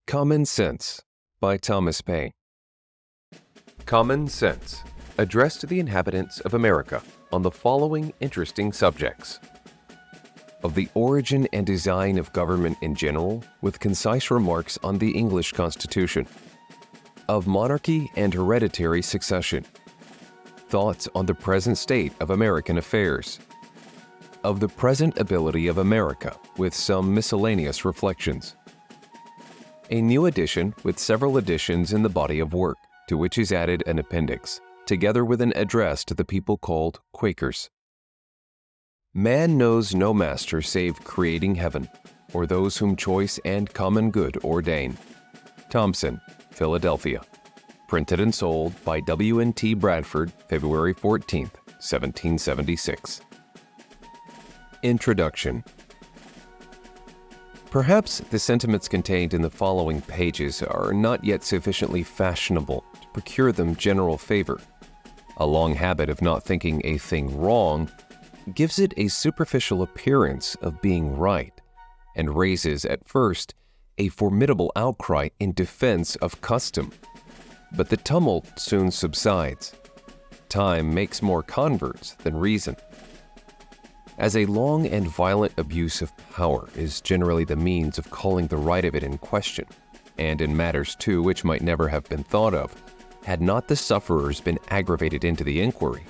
Common Sense by Thomas Paine. Common Sense, addressed to the inhabitants of America on the following interesting subjects: of the origin and design of government in general, with concise remarks on the English Constitution; of monarchy and hereditary succession; thoughts on the present state of American affairs; of the present ability of America, with some miscellaneous reflections. A new edition with several additions in the body of work, to which is added an appendix, together with an address to the people called Quakers. Man knows no master save creating heaven, or those whom choice and common good ordain. Thompson, Philadelphia. Printed and sold by W&T Bradford, February 14, 1776. Introduction. Perhaps the sentiments contained in the following pages are not yet sufficiently fashionable to procure them general favor. A long habit of not thinking a thing wrong gives it a superficial appearance of being right, and raises at first a formidable outcry in defense of custom. But the tumult soon subsides. Time makes more converts than reason. As a long and violent abuse of power is generally the means of calling the right of it in question, and in matters too which might never have been thought of, had not the sufferers been aggravated into the inquiry.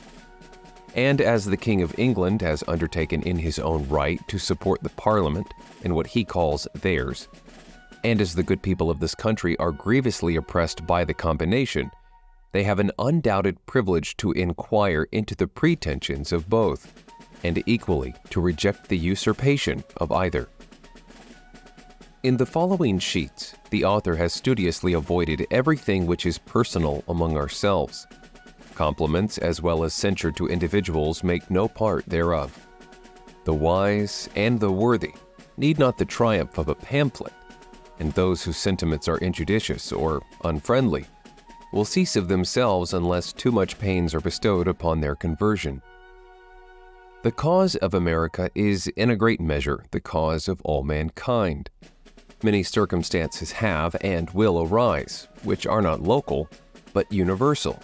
And as the King of England has undertaken in his own right to support the Parliament in what he calls theirs, and as the good people of this country are grievously oppressed by the combination, they have an undoubted privilege to inquire into the pretensions of both, and equally to reject the usurpation of either. In the following sheets, the author has studiously avoided everything which is personal among ourselves. Compliments as well as censure to individuals make no part thereof. The wise and the worthy need not the triumph of a pamphlet, and those whose sentiments are injudicious or unfriendly will cease of themselves unless too much pains are bestowed upon their conversion. The cause of America is in a great measure the cause of all mankind. Many circumstances have and will arise, which are not local, but universal,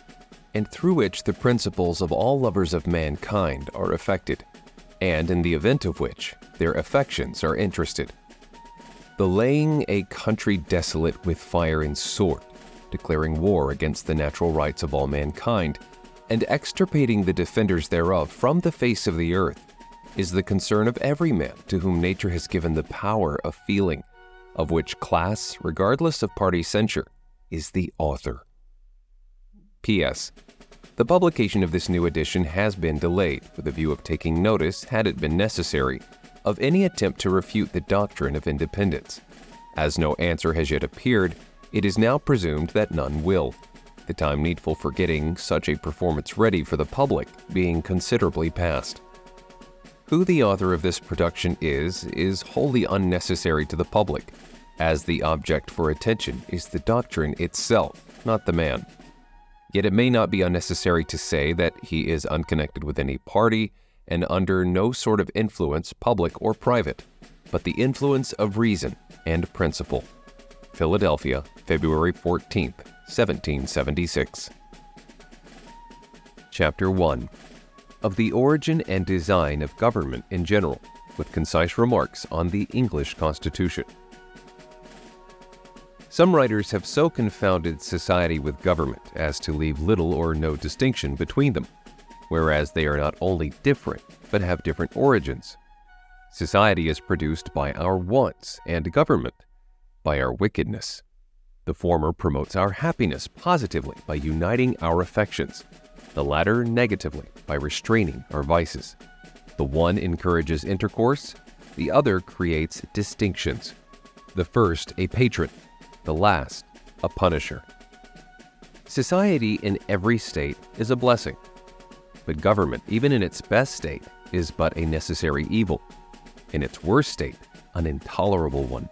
and through which the principles of all lovers of mankind are affected, and in the event of which their affections are interested. The laying a country desolate with fire and sword, declaring war against the natural rights of all mankind, and extirpating the defenders thereof from the face of the earth, is the concern of every man to whom nature has given the power of feeling, of which class, regardless of party censure, is the author. P.S. The publication of this new edition has been delayed with a view of taking notice, had it been necessary, of any attempt to refute the doctrine of independence. As no answer has yet appeared, it is now presumed that none will, the time needful for getting such a performance ready for the public being considerably past. Who the author of this production is wholly unnecessary to the public, as the object for attention is the doctrine itself, not the man. Yet it may not be unnecessary to say that he is unconnected with any party and under no sort of influence, public or private, but the influence of reason and principle. Philadelphia, February 14th, 1776. Chapter 1. Of the origin and design of government in general, with concise remarks on the English Constitution. Some writers have so confounded society with government as to leave little or no distinction between them, whereas they are not only different, but have different origins. Society is produced by our wants, and government by our wickedness. The former promotes our happiness positively by uniting our affections, the latter negatively by restraining our vices. The one encourages intercourse, the other creates distinctions. The first a patron, the last a punisher. Society in every state is a blessing, but government, even in its best state, is but a necessary evil. In its worst state, an intolerable one.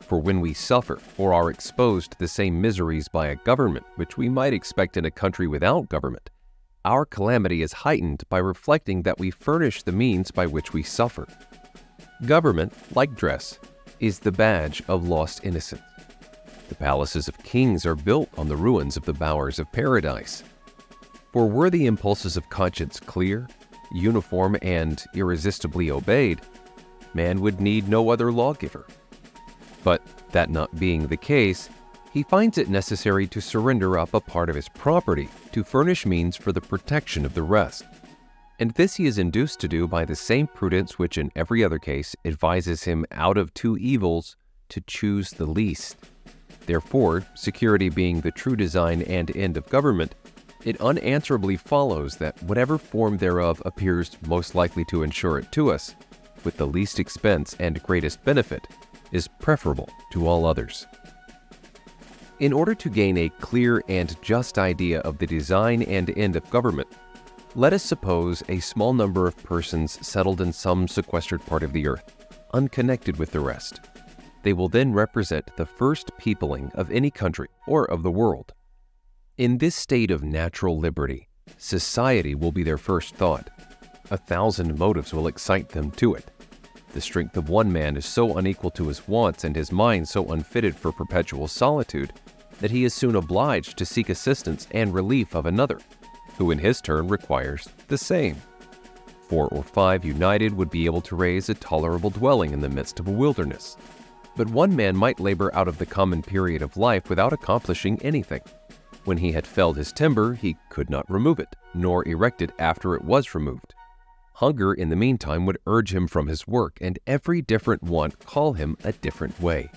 For when we suffer or are exposed to the same miseries by a government which we might expect in a country without government, our calamity is heightened by reflecting that we furnish the means by which we suffer. Government, like dress, is the badge of lost innocence. palaces of kings are built on the ruins of the bowers of paradise. For were the impulses of conscience clear, uniform, and irresistibly obeyed, man would need no other lawgiver. But that not being the case, he finds it necessary to surrender up a part of his property to furnish means for the protection of the rest. And this he is induced to do by the same prudence which in every other case advises him out of two evils to choose the least. Therefore, security being the true design and end of government, it unanswerably follows that whatever form thereof appears most likely to ensure it to us, with the least expense and greatest benefit, is preferable to all others. In order to gain a clear and just idea of the design and end of government, let us suppose a small number of persons settled in some sequestered part of the earth, unconnected with the rest. They will then represent the first peopling of any country or of the world. In this state of natural liberty, society will be their first thought. 1,000 motives will excite them to it. The strength of one man is so unequal to his wants and his mind so unfitted for perpetual solitude that he is soon obliged to seek assistance and relief of another, who in his turn requires the same. 4 or 5 united would be able to raise a tolerable dwelling in the midst of a wilderness. But one man might labor out of the common period of life without accomplishing anything. When he had felled his timber, he could not remove it, nor erect it after it was removed. Hunger in the meantime would urge him from his work, and every different want call him a different way.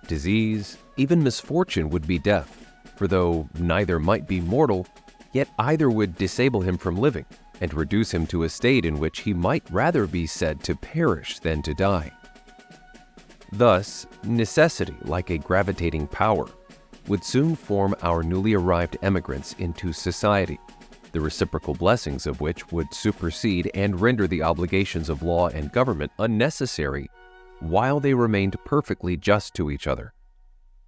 Disease, even misfortune, would be death, for though neither might be mortal, yet either would disable him from living, and reduce him to a state in which he might rather be said to perish than to die. Thus, necessity, like a gravitating power, would soon form our newly arrived emigrants into society, the reciprocal blessings of which would supersede and render the obligations of law and government unnecessary while they remained perfectly just to each other.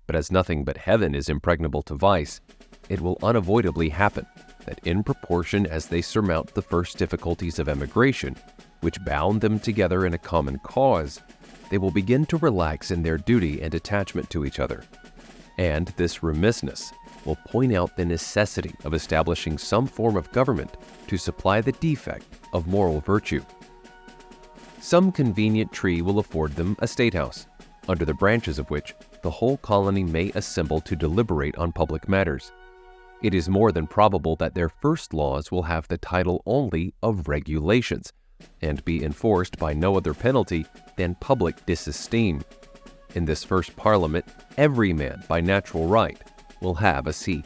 But as nothing but heaven is impregnable to vice, it will unavoidably happen that in proportion as they surmount the first difficulties of emigration, which bound them together in a common cause, they will begin to relax in their duty and attachment to each other. And this remissness will point out the necessity of establishing some form of government to supply the defect of moral virtue. Some convenient tree will afford them a statehouse, under the branches of which the whole colony may assemble to deliberate on public matters. It is more than probable that their first laws will have the title only of regulations, and be enforced by no other penalty than public disesteem. In this first parliament, every man, by natural right, will have a seat.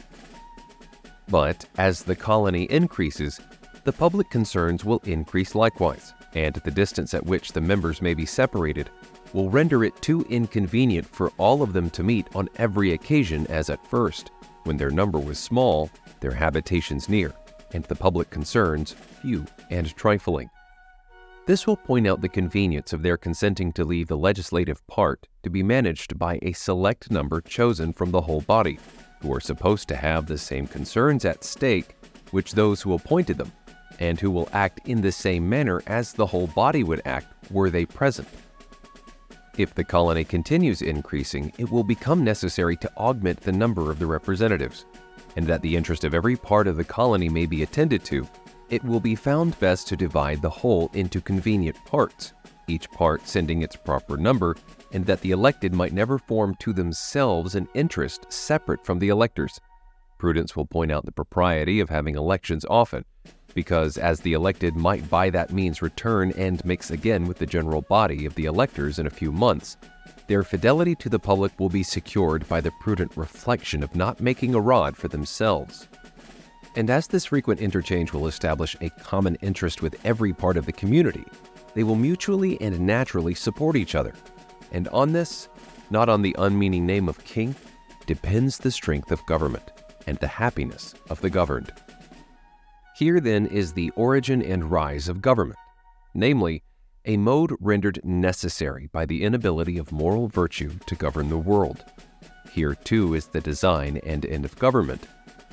But as the colony increases, the public concerns will increase likewise, and the distance at which the members may be separated will render it too inconvenient for all of them to meet on every occasion as at first, when their number was small, their habitations near, and the public concerns few and trifling. This will point out the convenience of their consenting to leave the legislative part to be managed by a select number chosen from the whole body, who are supposed to have the same concerns at stake which those who appointed them, and who will act in the same manner as the whole body would act were they present. If the colony continues increasing, it will become necessary to augment the number of the representatives, and that the interest of every part of the colony may be attended to, it will be found best to divide the whole into convenient parts, each part sending its proper number, and that the elected might never form to themselves an interest separate from the electors. Prudence will point out the propriety of having elections often, because as the elected might by that means return and mix again with the general body of the electors in a few months, their fidelity to the public will be secured by the prudent reflection of not making a rod for themselves. And as this frequent interchange will establish a common interest with every part of the community, they will mutually and naturally support each other. And on this, not on the unmeaning name of king, depends the strength of government and the happiness of the governed. Here then is the origin and rise of government, namely, a mode rendered necessary by the inability of moral virtue to govern the world. Here too is the design and end of government,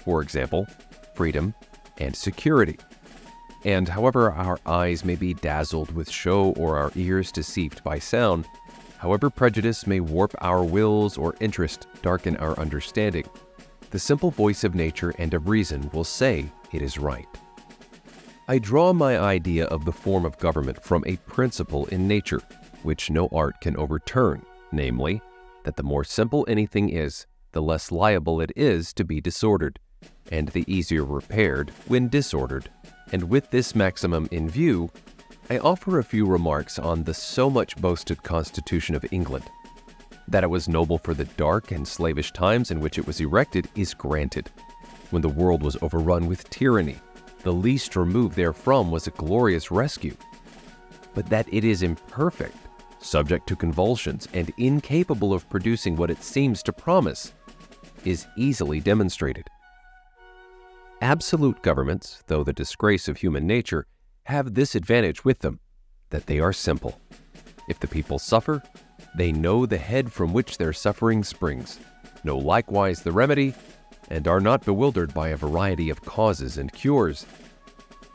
for example, freedom and security. And however our eyes may be dazzled with show or our ears deceived by sound, However prejudice may warp our wills or interest darken our understanding, the simple voice of nature and of reason will say it is right. I draw my idea of the form of government from a principle in nature, which no art can overturn, namely, that the more simple anything is, the less liable it is to be disordered, and the easier repaired when disordered. And with this maximum in view, I offer a few remarks on the so much boasted Constitution of England. That it was noble for the dark and slavish times in which it was erected is granted, when the world was overrun with tyranny. The least remove therefrom was a glorious rescue. But that it is imperfect, subject to convulsions, and incapable of producing what it seems to promise, is easily demonstrated. Absolute governments, though the disgrace of human nature, have this advantage with them, that they are simple. If the people suffer, they know the head from which their suffering springs, know likewise the remedy, and are not bewildered by a variety of causes and cures.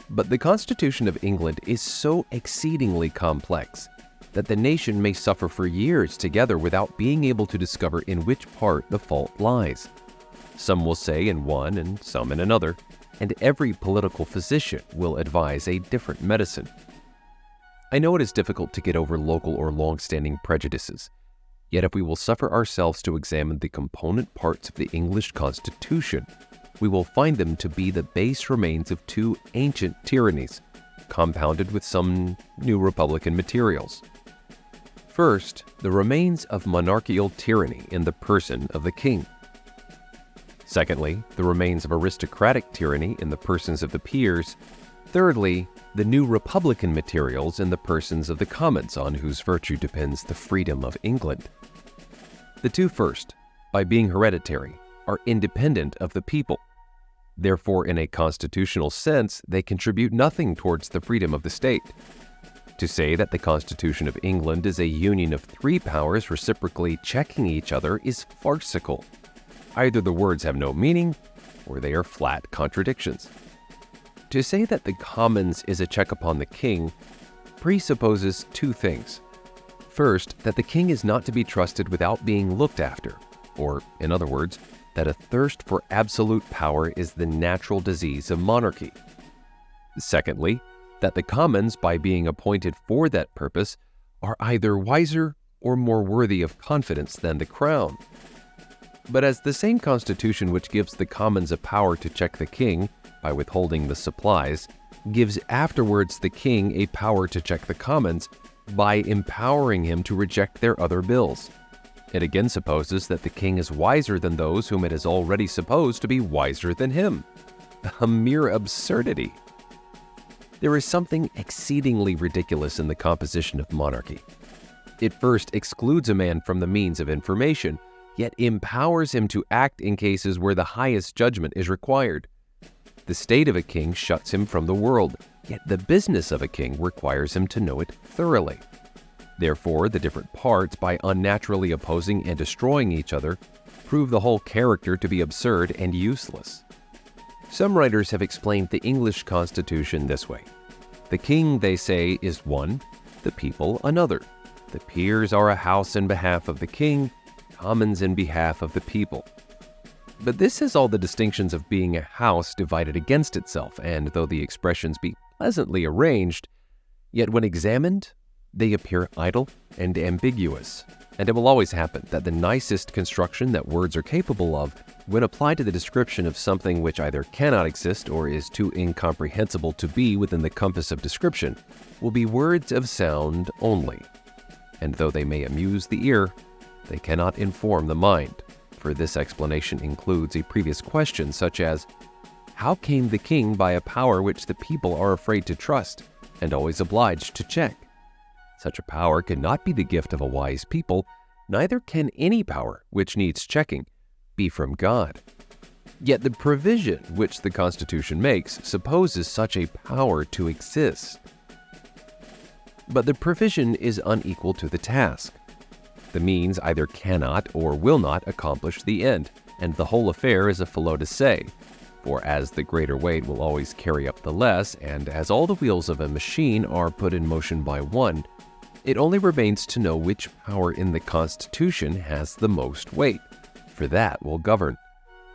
But the Constitution of England is so exceedingly complex that the nation may suffer for years together without being able to discover in which part the fault lies. Some will say in one and some in another, and every political physician will advise a different medicine. I know it is difficult to get over local or long-standing prejudices, yet if we will suffer ourselves to examine the component parts of the English Constitution, we will find them to be the base remains of two ancient tyrannies, compounded with some new republican materials. First, the remains of monarchical tyranny in the person of the king. Secondly, the remains of aristocratic tyranny in the persons of the peers. Thirdly, the new republican materials in the persons of the commons, on whose virtue depends the freedom of England. The two first, by being hereditary, are independent of the people. Therefore, in a constitutional sense, they contribute nothing towards the freedom of the state. To say that the Constitution of England is a union of three powers reciprocally checking each other is farcical. Either the words have no meaning, or they are flat contradictions. To say that the Commons is a check upon the king presupposes two things. First, that the king is not to be trusted without being looked after, or, in other words, that a thirst for absolute power is the natural disease of monarchy. Secondly, that the Commons, by being appointed for that purpose, are either wiser or more worthy of confidence than the crown. But as the same Constitution which gives the Commons a power to check the king by withholding the supplies, gives afterwards the king a power to check the Commons by empowering him to reject their other bills. It again supposes that the king is wiser than those whom it is already supposed to be wiser than him. A mere absurdity. There is something exceedingly ridiculous in the composition of monarchy. It first excludes a man from the means of information, yet empowers him to act in cases where the highest judgment is required. The state of a king shuts him from the world, yet the business of a king requires him to know it thoroughly. Therefore, the different parts, by unnaturally opposing and destroying each other, prove the whole character to be absurd and useless. Some writers have explained the English Constitution this way. The king, they say, is one, the people another. The peers are a house in behalf of the king, commons in behalf of the people. But this has all the distinctions of being a house divided against itself, and though the expressions be pleasantly arranged, yet when examined, they appear idle and ambiguous. And it will always happen that the nicest construction that words are capable of, when applied to the description of something which either cannot exist or is too incomprehensible to be within the compass of description, will be words of sound only. And though they may amuse the ear, they cannot inform the mind, for this explanation includes a previous question such as, how came the king by a power which the people are afraid to trust and always obliged to check? Such a power cannot be the gift of a wise people, neither can any power which needs checking be from God. Yet the provision which the Constitution makes supposes such a power to exist. But the provision is unequal to the task. The means either cannot or will not accomplish the end, and the whole affair is a felo de se, for as the greater weight will always carry up the less, and as all the wheels of a machine are put in motion by one, It only remains to know which power in the Constitution has the most weight, for that will govern.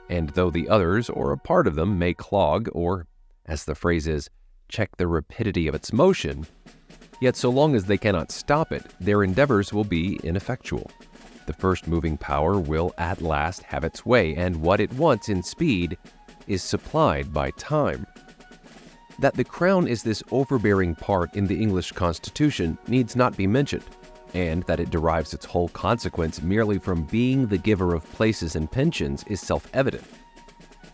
And though the others, or a part of them, may clog or, as the phrase is, check the rapidity of its motion, yet so long as they cannot stop it, their endeavors will be ineffectual. The first moving power will at last have its way, and what it wants in speed is supplied by time. That the crown is this overbearing part in the English Constitution needs not be mentioned, and that it derives its whole consequence merely from being the giver of places and pensions is self-evident.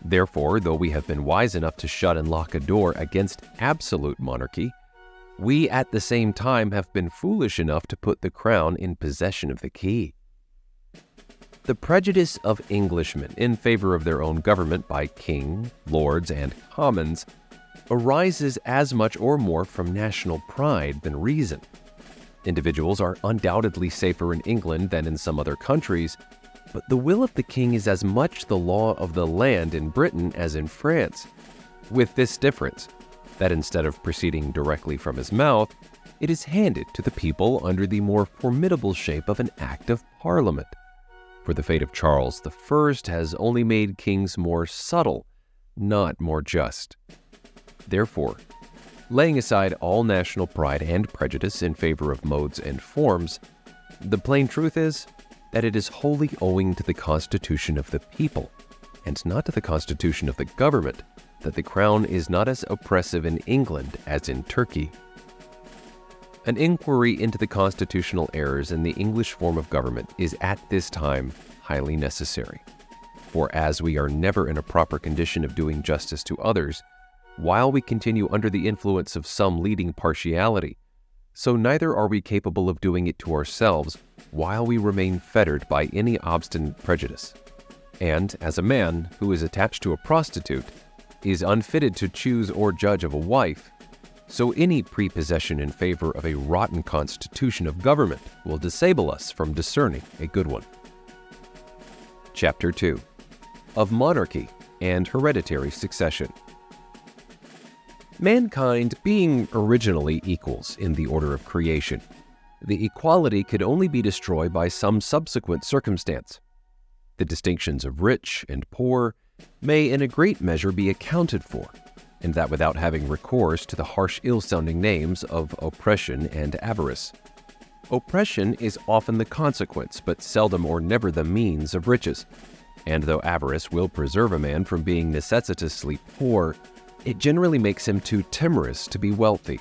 Therefore, though we have been wise enough to shut and lock a door against absolute monarchy, we at the same time have been foolish enough to put the crown in possession of the key. The prejudice of Englishmen in favor of their own government by king, lords, and commons arises as much or more from national pride than reason. Individuals are undoubtedly safer in England than in some other countries, but the will of the king is as much the law of the land in Britain as in France, with this difference, that instead of proceeding directly from his mouth, it is handed to the people under the more formidable shape of an Act of Parliament. For the fate of Charles I has only made kings more subtle, not more just. Therefore, laying aside all national pride and prejudice in favor of modes and forms, the plain truth is that it is wholly owing to the constitution of the people, and not to the constitution of the government, that the crown is not as oppressive in England as in Turkey. An inquiry into the constitutional errors in the English form of government is at this time highly necessary, for as we are never in a proper condition of doing justice to others, while we continue under the influence of some leading partiality, so neither are we capable of doing it to ourselves while we remain fettered by any obstinate prejudice. And as a man who is attached to a prostitute is unfitted to choose or judge of a wife, so any prepossession in favor of a rotten constitution of government will disable us from discerning a good one. Chapter 2. Of Monarchy and Hereditary Succession. Mankind being originally equals in the order of creation, the equality could only be destroyed by some subsequent circumstance. The distinctions of rich and poor may in a great measure be accounted for, and that without having recourse to the harsh ill-sounding names of oppression and avarice. Oppression is often the consequence, but seldom or never the means of riches, and though avarice will preserve a man from being necessitously poor, it generally makes him too timorous to be wealthy.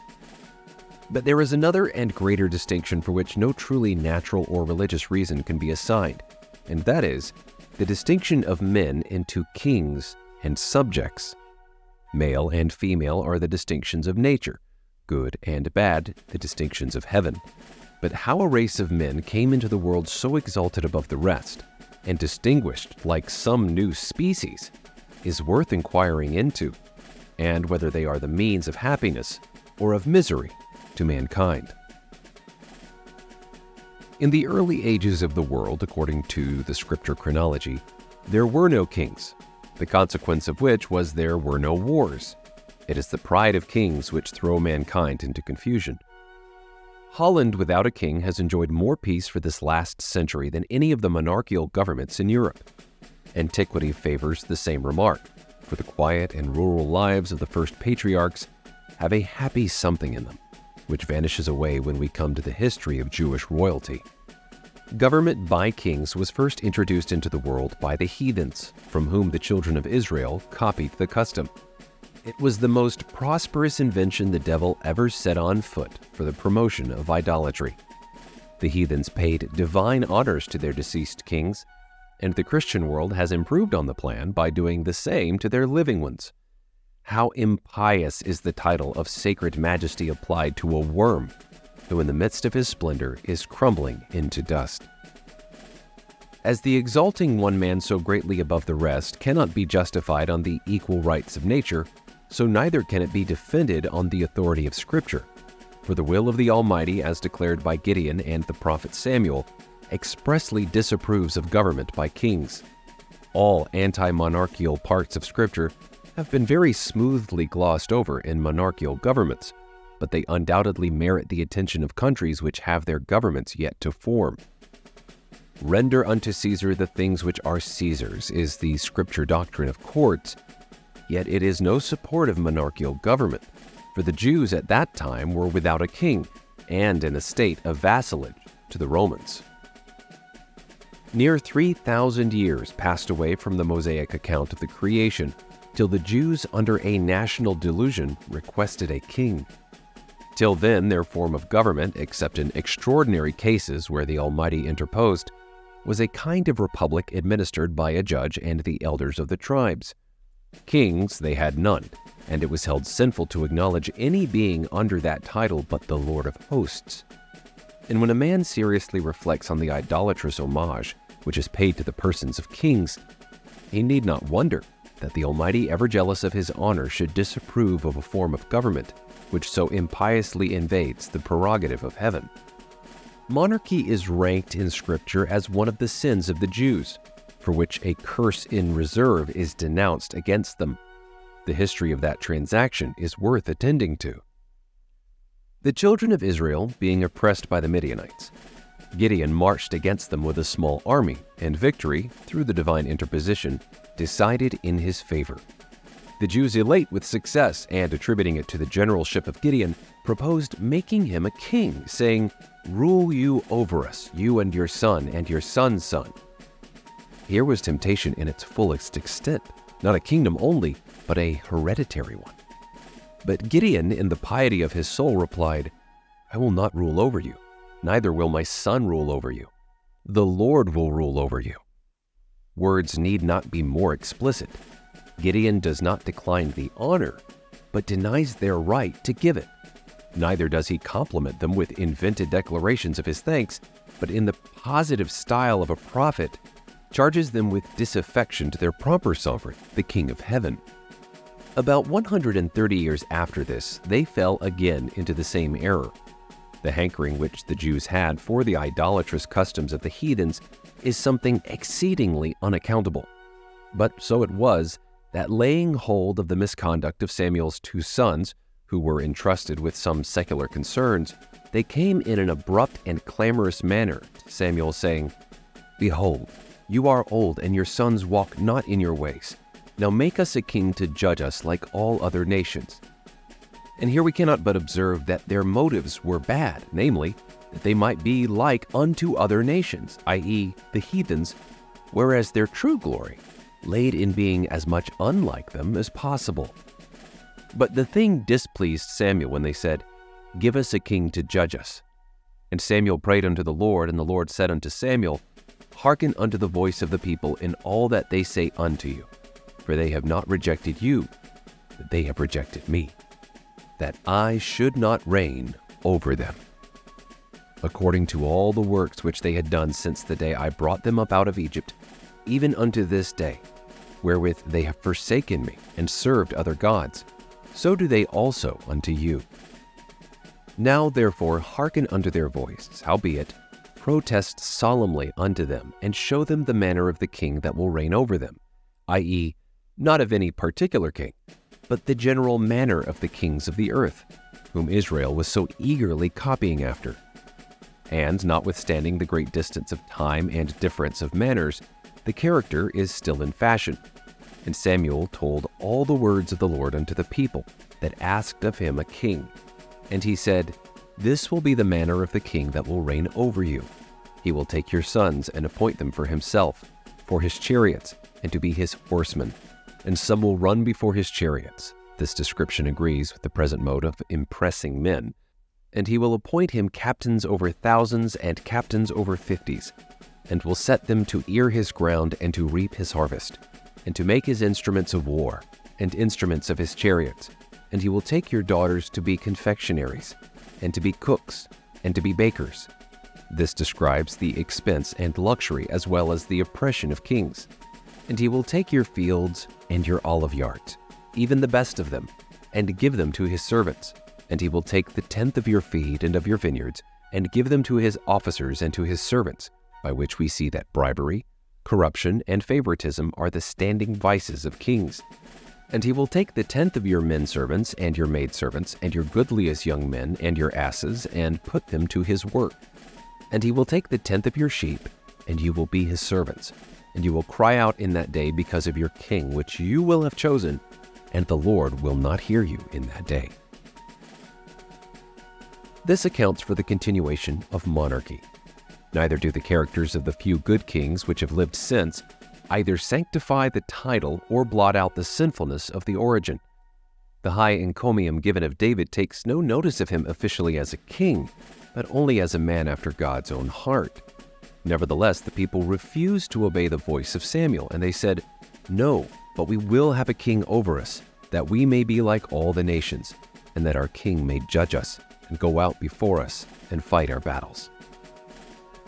But there is another and greater distinction for which no truly natural or religious reason can be assigned, and that is the distinction of men into kings and subjects. Male and female are the distinctions of nature, good and bad the distinctions of heaven. But how a race of men came into the world so exalted above the rest, and distinguished like some new species, is worth inquiring into, and whether they are the means of happiness or of misery to mankind. In the early ages of the world, according to the scripture chronology, there were no kings, the consequence of which was there were no wars. It is the pride of kings which throw mankind into confusion. Holland without a king has enjoyed more peace for this last century than any of the monarchical governments in Europe. Antiquity favors the same remark, for the quiet and rural lives of the first patriarchs have a happy something in them, which vanishes away when we come to the history of Jewish royalty. Government by kings was first introduced into the world by the heathens, from whom the children of Israel copied the custom. It was the most prosperous invention the devil ever set on foot for the promotion of idolatry. The heathens paid divine honors to their deceased kings, and the Christian world has improved on the plan by doing the same to their living ones. How impious is the title of sacred majesty applied to a worm, who in the midst of his splendor is crumbling into dust. As the exalting one man so greatly above the rest cannot be justified on the equal rights of nature, so neither can it be defended on the authority of Scripture. For the will of the Almighty, as declared by Gideon and the prophet Samuel, expressly disapproves of government by kings. All anti-monarchical parts of Scripture have been very smoothly glossed over in monarchical governments, but they undoubtedly merit the attention of countries which have their governments yet to form. Render unto Caesar the things which are Caesar's is the scripture doctrine of courts, yet it is no support of monarchical government, for the Jews at that time were without a king and in a state of vassalage to the Romans. Near 3,000 years passed away from the Mosaic account of the creation till the Jews, under a national delusion, requested a king. Till then, their form of government, except in extraordinary cases where the Almighty interposed, was a kind of republic administered by a judge and the elders of the tribes. Kings they had none, and it was held sinful to acknowledge any being under that title but the Lord of hosts. And when a man seriously reflects on the idolatrous homage which is paid to the persons of kings, he need not wonder that the Almighty, ever jealous of his honor, should disapprove of a form of government which so impiously invades the prerogative of heaven. Monarchy is ranked in Scripture as one of the sins of the Jews, for which a curse in reserve is denounced against them. The history of that transaction is worth attending to. The children of Israel being oppressed by the Midianites, Gideon marched against them with a small army, and victory, through the divine interposition, decided in his favor. The Jews, elate with success and attributing it to the generalship of Gideon, proposed making him a king, saying, "Rule you over us, you and your son and your son's son." Here was temptation in its fullest extent, not a kingdom only, but a hereditary one. But Gideon, in the piety of his soul, replied, "I will not rule over you, neither will my son rule over you. The Lord will rule over you." Words need not be more explicit. Gideon does not decline the honor, but denies their right to give it. Neither does he compliment them with invented declarations of his thanks, but in the positive style of a prophet, charges them with disaffection to their proper sovereign, the King of Heaven. About 130 years after this, they fell again into the same error. The hankering which the Jews had for the idolatrous customs of the heathens is something exceedingly unaccountable. But so it was that, laying hold of the misconduct of Samuel's 2 sons, who were entrusted with some secular concerns, they came in an abrupt and clamorous manner to Samuel, saying, "Behold, you are old, and your sons walk not in your ways. Now make us a king to judge us like all other nations." And here we cannot but observe that their motives were bad, namely, that they might be like unto other nations, i.e., the heathens, whereas their true glory laid in being as much unlike them as possible. But the thing displeased Samuel when they said, "Give us a king to judge us." And Samuel prayed unto the Lord, and the Lord said unto Samuel, "Hearken unto the voice of the people in all that they say unto you, for they have not rejected you, but they have rejected me, that I should not reign over them, according to all the works which they had done since the day I brought them up out of Egypt, even unto this day, wherewith they have forsaken me and served other gods, so do they also unto you. Now therefore hearken unto their voice, howbeit protest solemnly unto them, and show them the manner of the king that will reign over them, i.e., not of any particular king, but the general manner of the kings of the earth, whom Israel was so eagerly copying after. And notwithstanding the great distance of time and difference of manners, the character is still in fashion. And Samuel told all the words of the Lord unto the people that asked of him a king. And he said, "This will be the manner of the king that will reign over you. He will take your sons and appoint them for himself, for his chariots, and to be his horsemen. And some will run before his chariots." This description agrees with the present mode of impressing men. "And he will appoint him captains over thousands and captains over 50s, and will set them to ear his ground and to reap his harvest, and to make his instruments of war, and instruments of his chariots. And he will take your daughters to be confectionaries, and to be cooks, and to be bakers." This describes the expense and luxury as well as the oppression of kings. "And he will take your fields and your olive yards, even the best of them, and give them to his servants. And he will take the tenth of your feed and of your vineyards, and give them to his officers and to his servants," by which we see that bribery, corruption, and favoritism are the standing vices of kings. And he will take the 10th of your men servants and your maidservants and your goodliest young men and your asses and put them to his work. And he will take the 10th of your sheep, and you will be his servants. And you will cry out in that day because of your king, which you will have chosen, and the Lord will not hear you in that day. This accounts for the continuation of monarchy. Neither do the characters of the few good kings which have lived since either sanctify the title or blot out the sinfulness of the origin. The high encomium given of David takes no notice of him officially as a king, but only as a man after God's own heart. Nevertheless, the people refused to obey the voice of Samuel, and they said, "No, but we will have a king over us, that we may be like all the nations, and that our king may judge us, and go out before us, and fight our battles."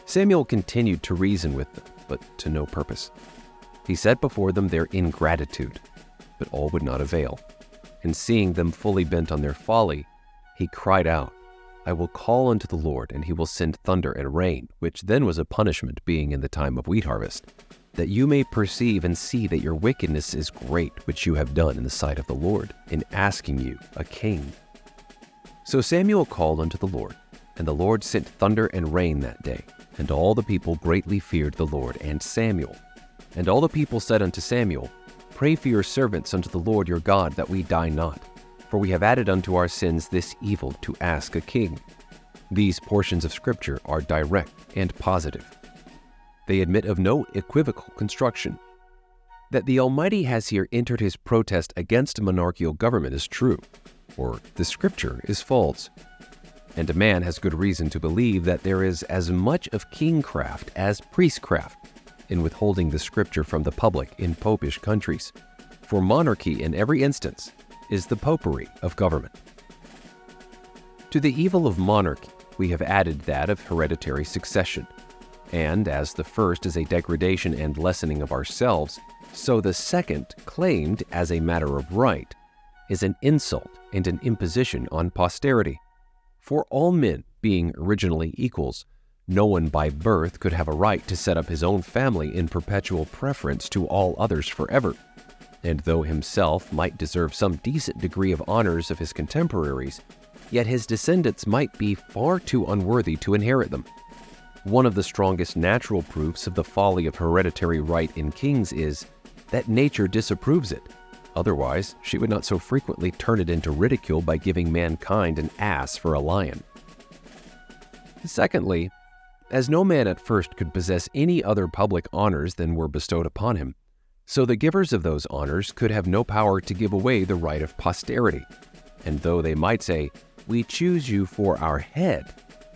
Samuel continued to reason with them, but to no purpose. He set before them their ingratitude, but all would not avail. And seeing them fully bent on their folly, he cried out, "I will call unto the Lord, and he will send thunder and rain," which then was a punishment, being in the time of wheat harvest, "that you may perceive and see that your wickedness is great, which you have done in the sight of the Lord, in asking you a king." So Samuel called unto the Lord, and the Lord sent thunder and rain that day, and all the people greatly feared the Lord and Samuel. And all the people said unto Samuel, "Pray for your servants unto the Lord your God, that we die not. For we have added unto our sins this evil to ask a king." These portions of Scripture are direct and positive. They admit of no equivocal construction. That the Almighty has here entered his protest against monarchical government is true, or the Scripture is false. And a man has good reason to believe that there is as much of kingcraft as priestcraft in withholding the Scripture from the public in popish countries, for monarchy in every instance is the popery of government. To the evil of monarchy we have added that of hereditary succession, and as the first is a degradation and lessening of ourselves, so the second, claimed as a matter of right, is an insult and an imposition on posterity. For all men being originally equals, no one by birth could have a right to set up his own family in perpetual preference to all others forever. And though himself might deserve some decent degree of honors of his contemporaries, yet his descendants might be far too unworthy to inherit them. One of the strongest natural proofs of the folly of hereditary right in kings is that nature disapproves it. Otherwise, she would not so frequently turn it into ridicule by giving mankind an ass for a lion. Secondly, as no man at first could possess any other public honors than were bestowed upon him, so the givers of those honors could have no power to give away the right of posterity. And though they might say, "We choose you for our head,"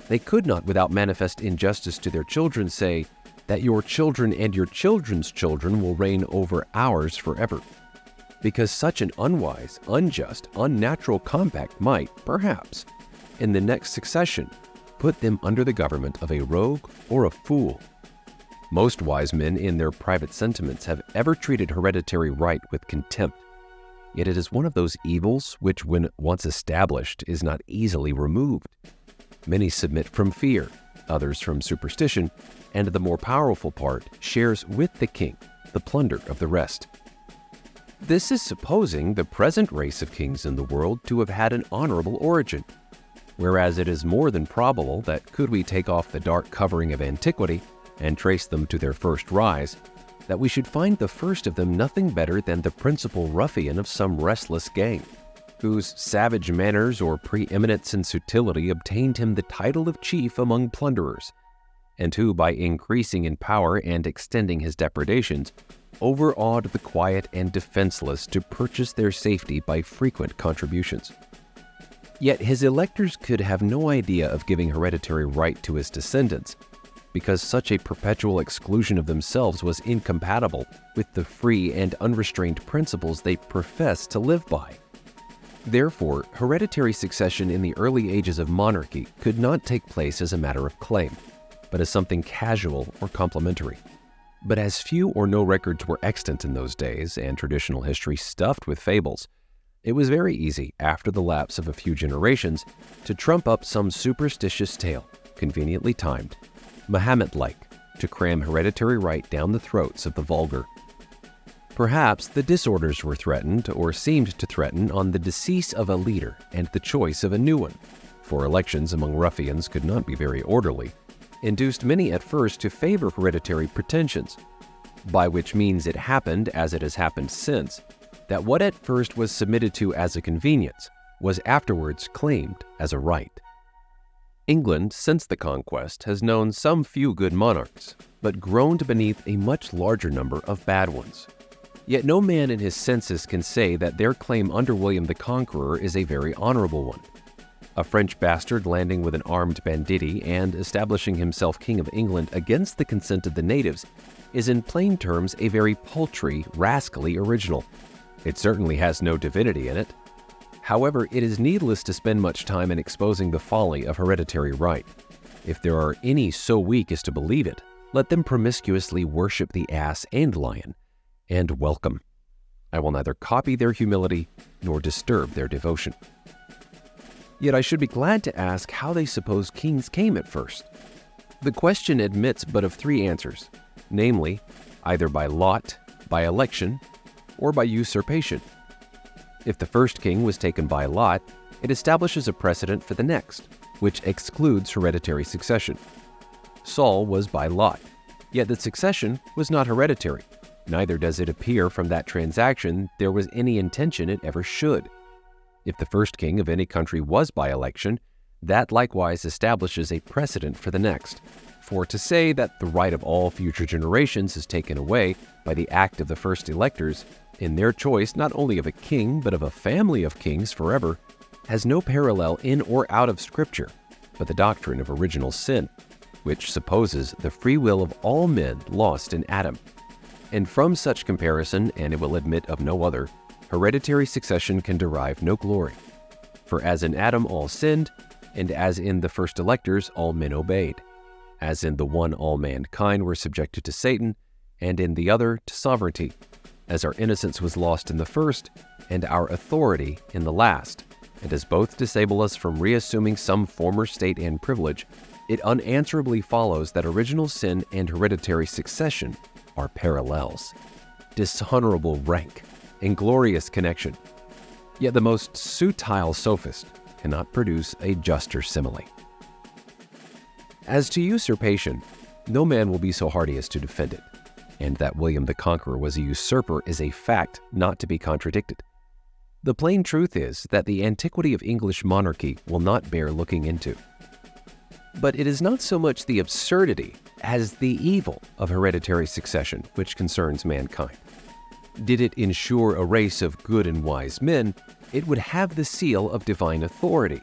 they could not, without manifest injustice to their children, say that your children and your children's children will reign over ours forever. Because such an unwise, unjust, unnatural compact might, perhaps, in the next succession, put them under the government of a rogue or a fool. Most wise men in their private sentiments have ever treated hereditary right with contempt. Yet it is one of those evils which, when once established, is not easily removed. Many submit from fear, others from superstition, and the more powerful part shares with the king the plunder of the rest. This is supposing the present race of kings in the world to have had an honorable origin, whereas it is more than probable that could we take off the dark covering of antiquity and trace them to their first rise, that we should find the first of them nothing better than the principal ruffian of some restless gang, whose savage manners or preeminence in sutility obtained him the title of chief among plunderers, and who, by increasing in power and extending his depredations, overawed the quiet and defenseless to purchase their safety by frequent contributions. Yet his electors could have no idea of giving hereditary right to his descendants, because such a perpetual exclusion of themselves was incompatible with the free and unrestrained principles they professed to live by. Therefore, hereditary succession in the early ages of monarchy could not take place as a matter of claim, but as something casual or complementary. But as few or no records were extant in those days, and traditional history stuffed with fables, it was very easy, after the lapse of a few generations, to trump up some superstitious tale, conveniently timed, Muhammad-like, to cram hereditary right down the throats of the vulgar. Perhaps the disorders were threatened, or seemed to threaten, on the decease of a leader and the choice of a new one, for elections among ruffians could not be very orderly, induced many at first to favor hereditary pretensions, by which means it happened, as it has happened since, that what at first was submitted to as a convenience was afterwards claimed as a right. England, since the conquest, has known some few good monarchs, but groaned beneath a much larger number of bad ones. Yet no man in his senses can say that their claim under William the Conqueror is a very honorable one. A French bastard landing with an armed banditti and establishing himself King of England against the consent of the natives is in plain terms a very paltry, rascally original. It certainly has no divinity in it. However, it is needless to spend much time in exposing the folly of hereditary right. If there are any so weak as to believe it, let them promiscuously worship the ass and lion, and welcome. I will neither copy their humility nor disturb their devotion. Yet I should be glad to ask how they suppose kings came at first. The question admits but of three answers, namely, either by lot, by election, or by usurpation. If the first king was taken by lot, it establishes a precedent for the next, which excludes hereditary succession. Saul was by lot, yet the succession was not hereditary. Neither does it appear from that transaction there was any intention it ever should. If the first king of any country was by election, that likewise establishes a precedent for the next. For to say that the right of all future generations is taken away by the act of the first electors, in their choice not only of a king but of a family of kings forever, has no parallel in or out of Scripture, but the doctrine of original sin, which supposes the free will of all men lost in Adam. And from such comparison, and it will admit of no other, hereditary succession can derive no glory. For as in Adam all sinned, and as in the first electors all men obeyed, as in the one all mankind were subjected to Satan, and in the other to sovereignty, as our innocence was lost in the first, and our authority in the last, and as both disable us from reassuming some former state and privilege, it unanswerably follows that original sin and hereditary succession are parallels, dishonorable rank, inglorious connection. Yet the most subtile sophist cannot produce a juster simile. As to usurpation, no man will be so hardy as to defend it, and that William the Conqueror was a usurper is a fact not to be contradicted. The plain truth is that the antiquity of English monarchy will not bear looking into. But it is not so much the absurdity as the evil of hereditary succession which concerns mankind. Did it ensure a race of good and wise men, it would have the seal of divine authority.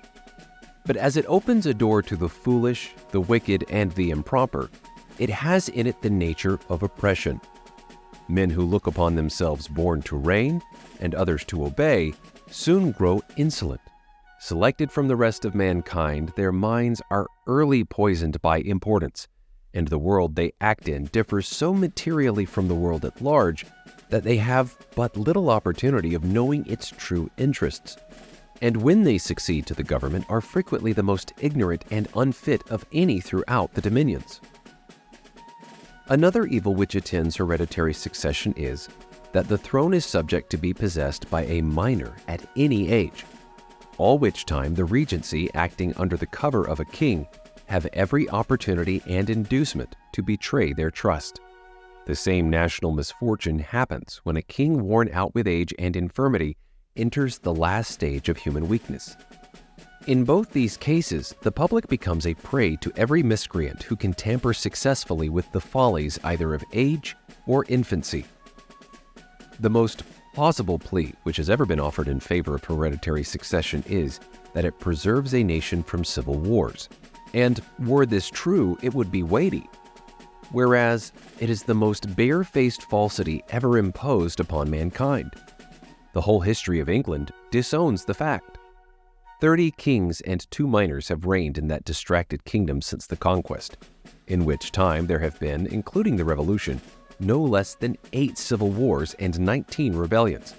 But as it opens a door to the foolish, the wicked, and the improper, it has in it the nature of oppression. Men who look upon themselves born to reign and others to obey soon grow insolent. Selected from the rest of mankind, their minds are early poisoned by importance, and the world they act in differs so materially from the world at large that they have but little opportunity of knowing its true interests, and when they succeed to the government are frequently the most ignorant and unfit of any throughout the dominions. Another evil which attends hereditary succession is that the throne is subject to be possessed by a minor at any age, all which time the regency, acting under the cover of a king, have every opportunity and inducement to betray their trust. The same national misfortune happens when a king worn out with age and infirmity enters the last stage of human weakness. In both these cases, the public becomes a prey to every miscreant who can tamper successfully with the follies either of age or infancy. The most plausible plea which has ever been offered in favor of hereditary succession is that it preserves a nation from civil wars, and were this true, it would be weighty, whereas it is the most bare-faced falsity ever imposed upon mankind. The whole history of England disowns the fact. 30 kings and 2 minors have reigned in that distracted kingdom since the conquest, in which time there have been, including the Revolution, no less than 8 civil wars and 19 rebellions.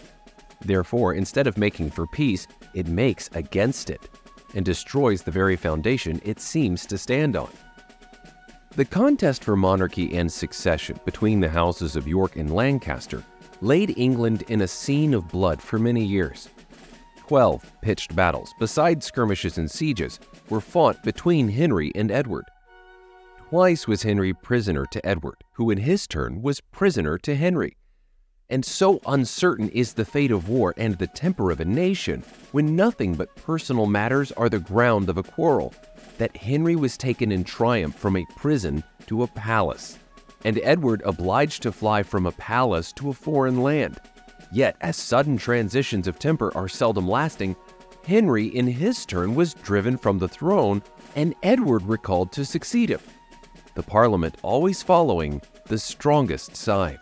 Therefore, instead of making for peace, it makes against it, and destroys the very foundation it seems to stand on. The contest for monarchy and succession between the houses of York and Lancaster laid England in a scene of blood for many years. 12 pitched battles, besides skirmishes and sieges, were fought between Henry and Edward. Twice was Henry prisoner to Edward, who in his turn was prisoner to Henry. And so uncertain is the fate of war and the temper of a nation, when nothing but personal matters are the ground of a quarrel, that Henry was taken in triumph from a prison to a palace, and Edward obliged to fly from a palace to a foreign land. Yet, as sudden transitions of temper are seldom lasting, Henry in his turn was driven from the throne, and Edward recalled to succeed him, the Parliament always following the strongest side.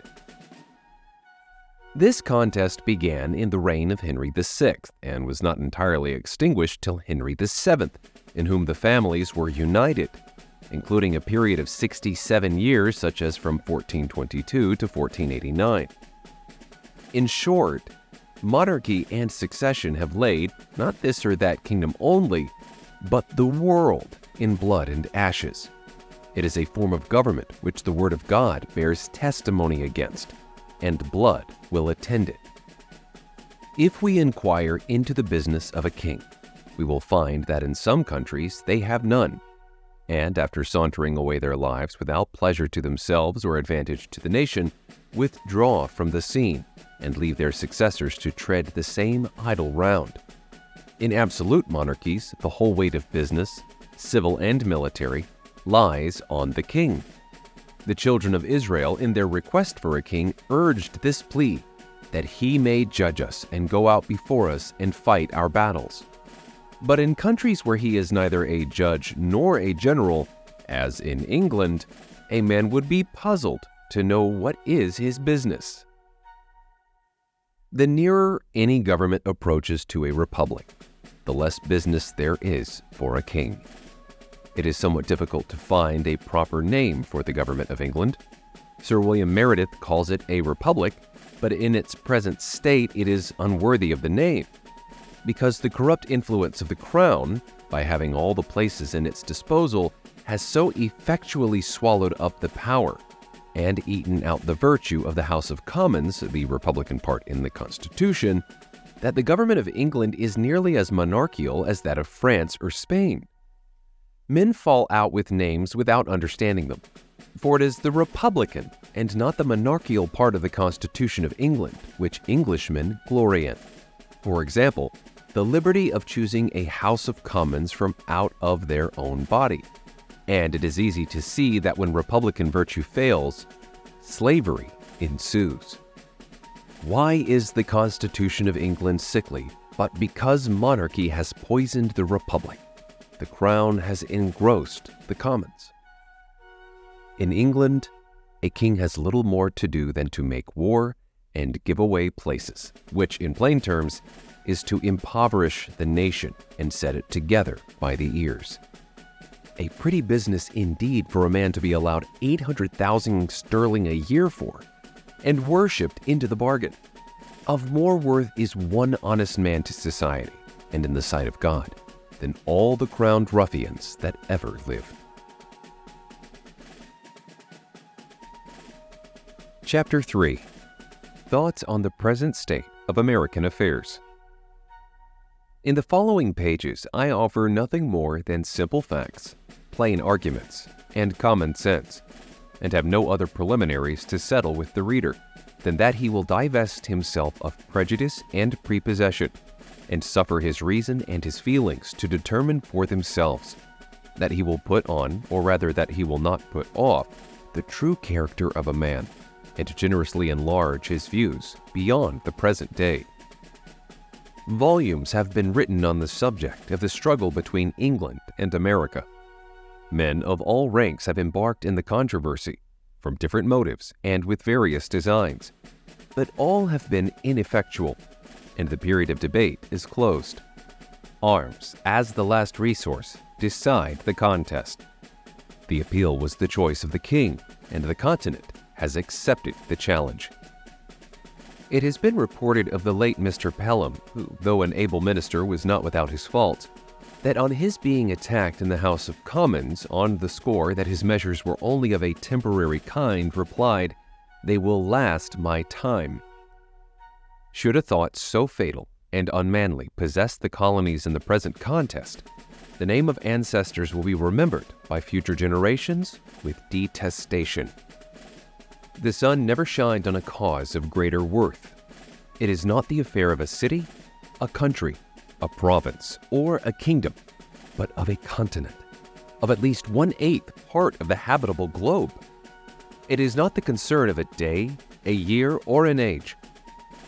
This contest began in the reign of Henry VI and was not entirely extinguished till Henry VII, in whom the families were united, including a period of 67 years, such as from 1422 to 1489. In short, monarchy and succession have laid, not this or that kingdom only, but the world in blood and ashes. It is a form of government which the Word of God bears testimony against, and blood will attend it. If we inquire into the business of a king, we will find that in some countries they have none, and after sauntering away their lives without pleasure to themselves or advantage to the nation, withdraw from the scene and leave their successors to tread the same idle round. In absolute monarchies, the whole weight of business, civil and military, lies on the king. The children of Israel, in their request for a king, urged this plea, that he may judge us and go out before us and fight our battles. But in countries where he is neither a judge nor a general, as in England, a man would be puzzled to know what is his business. The nearer any government approaches to a republic, the less business there is for a king. It is somewhat difficult to find a proper name for the government of England. Sir William Meredith calls it a republic, but in its present state it is unworthy of the name, because the corrupt influence of the crown, by having all the places in its disposal, has so effectually swallowed up the power and eaten out the virtue of the House of Commons, the Republican part in the Constitution, that the government of England is nearly as monarchical as that of France or Spain. Men fall out with names without understanding them, for it is the Republican and not the monarchical part of the Constitution of England which Englishmen glory in. For example, the liberty of choosing a House of Commons from out of their own body. And it is easy to see that when Republican virtue fails, slavery ensues. Why is the Constitution of England sickly? But because monarchy has poisoned the Republic. The crown has engrossed the Commons. In England, a king has little more to do than to make war and give away places, which, in plain terms, is to impoverish the nation and set it together by the ears. A pretty business indeed for a man to be allowed 800,000 sterling a year for, and worshipped into the bargain. Of more worth is one honest man to society, and in the sight of God, than all the crowned ruffians that ever lived. Chapter 3. Thoughts on the present state of American affairs. In the following pages, I offer nothing more than simple facts, plain arguments, and common sense, and have no other preliminaries to settle with the reader than that he will divest himself of prejudice and prepossession, and suffer his reason and his feelings to determine for themselves, that he will put on, or rather that he will not put off, the true character of a man, and generously enlarge his views beyond the present day. Volumes have been written on the subject of the struggle between England and America. Men of all ranks have embarked in the controversy, from different motives and with various designs, but all have been ineffectual, and the period of debate is closed. Arms, as the last resource, decide the contest. The appeal was the choice of the king, and the continent has accepted the challenge. It has been reported of the late Mr. Pelham, who, though an able minister, was not without his faults, that on his being attacked in the House of Commons on the score that his measures were only of a temporary kind, replied, "They will last my time," Should a thought so fatal and unmanly possess the colonies in the present contest, the name of ancestors will be remembered by future generations with detestation. The sun never shined on a cause of greater worth. It is not the affair of a city, a country, a province, or a kingdom, but of a continent, of at least 1/8 part of the habitable globe. It is not the concern of a day, a year, or an age.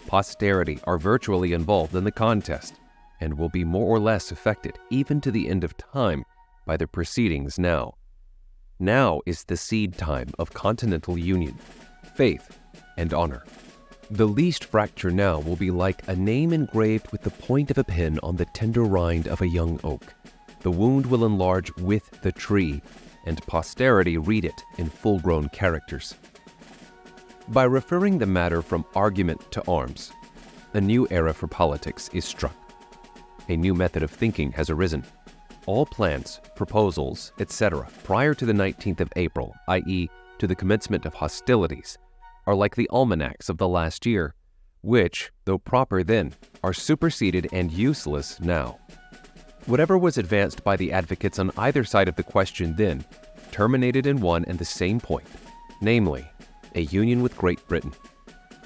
Posterity are virtually involved in the contest, and will be more or less affected, even to the end of time, by the proceedings now. Now is the seed time of continental union, faith, and honor. The least fracture now will be like a name engraved with the point of a pen on the tender rind of a young oak. The wound will enlarge with the tree, and posterity read it in full-grown characters. By referring the matter from argument to arms, a new era for politics is struck. A new method of thinking has arisen. All plans, proposals, etc., prior to the 19th of April, i.e., to the commencement of hostilities, are like the almanacs of the last year, which, though proper then, are superseded and useless now. Whatever was advanced by the advocates on either side of the question then, terminated in one and the same point, namely, a union with Great Britain.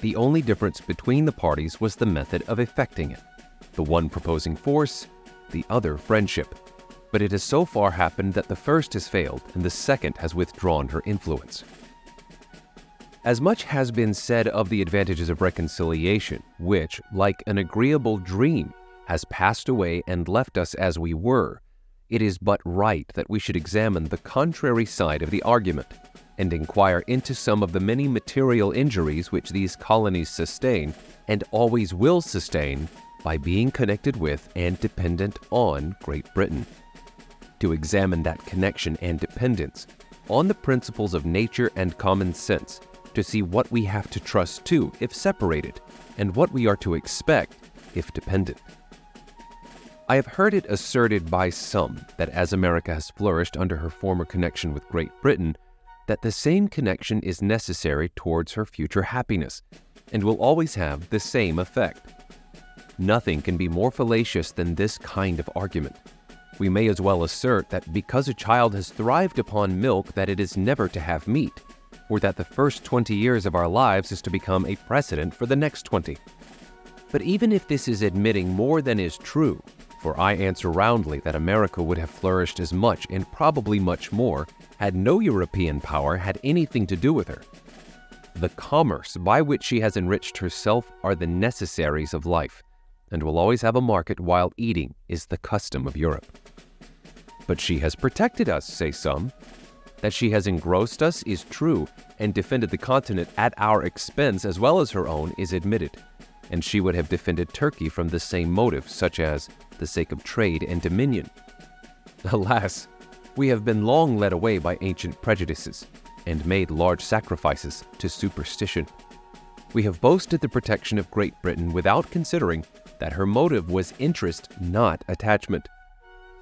The only difference between the parties was the method of effecting it, the one proposing force, the other friendship. But it has so far happened that the first has failed and the second has withdrawn her influence. As much has been said of the advantages of reconciliation, which, like an agreeable dream, has passed away and left us as we were, it is but right that we should examine the contrary side of the argument, and inquire into some of the many material injuries which these colonies sustain, and always will sustain, by being connected with and dependent on Great Britain. To examine that connection and dependence on the principles of nature and common sense, to see what we have to trust to if separated, and what we are to expect if dependent. I have heard it asserted by some that as America has flourished under her former connection with Great Britain, that the same connection is necessary towards her future happiness, and will always have the same effect. Nothing can be more fallacious than this kind of argument. We may as well assert that because a child has thrived upon milk that it is never to have meat, or that the first 20 years of our lives is to become a precedent for the next 20. But even if this is admitting more than is true, for I answer roundly that America would have flourished as much and probably much more had no European power had anything to do with her. The commerce by which she has enriched herself are the necessaries of life, and will always have a market while eating is the custom of Europe. But she has protected us, say some. That she has engrossed us is true, and defended the continent at our expense as well as her own is admitted, and she would have defended Turkey from the same motive, such as the sake of trade and dominion. Alas, we have been long led away by ancient prejudices, and made large sacrifices to superstition. We have boasted the protection of Great Britain without considering that her motive was interest, not attachment,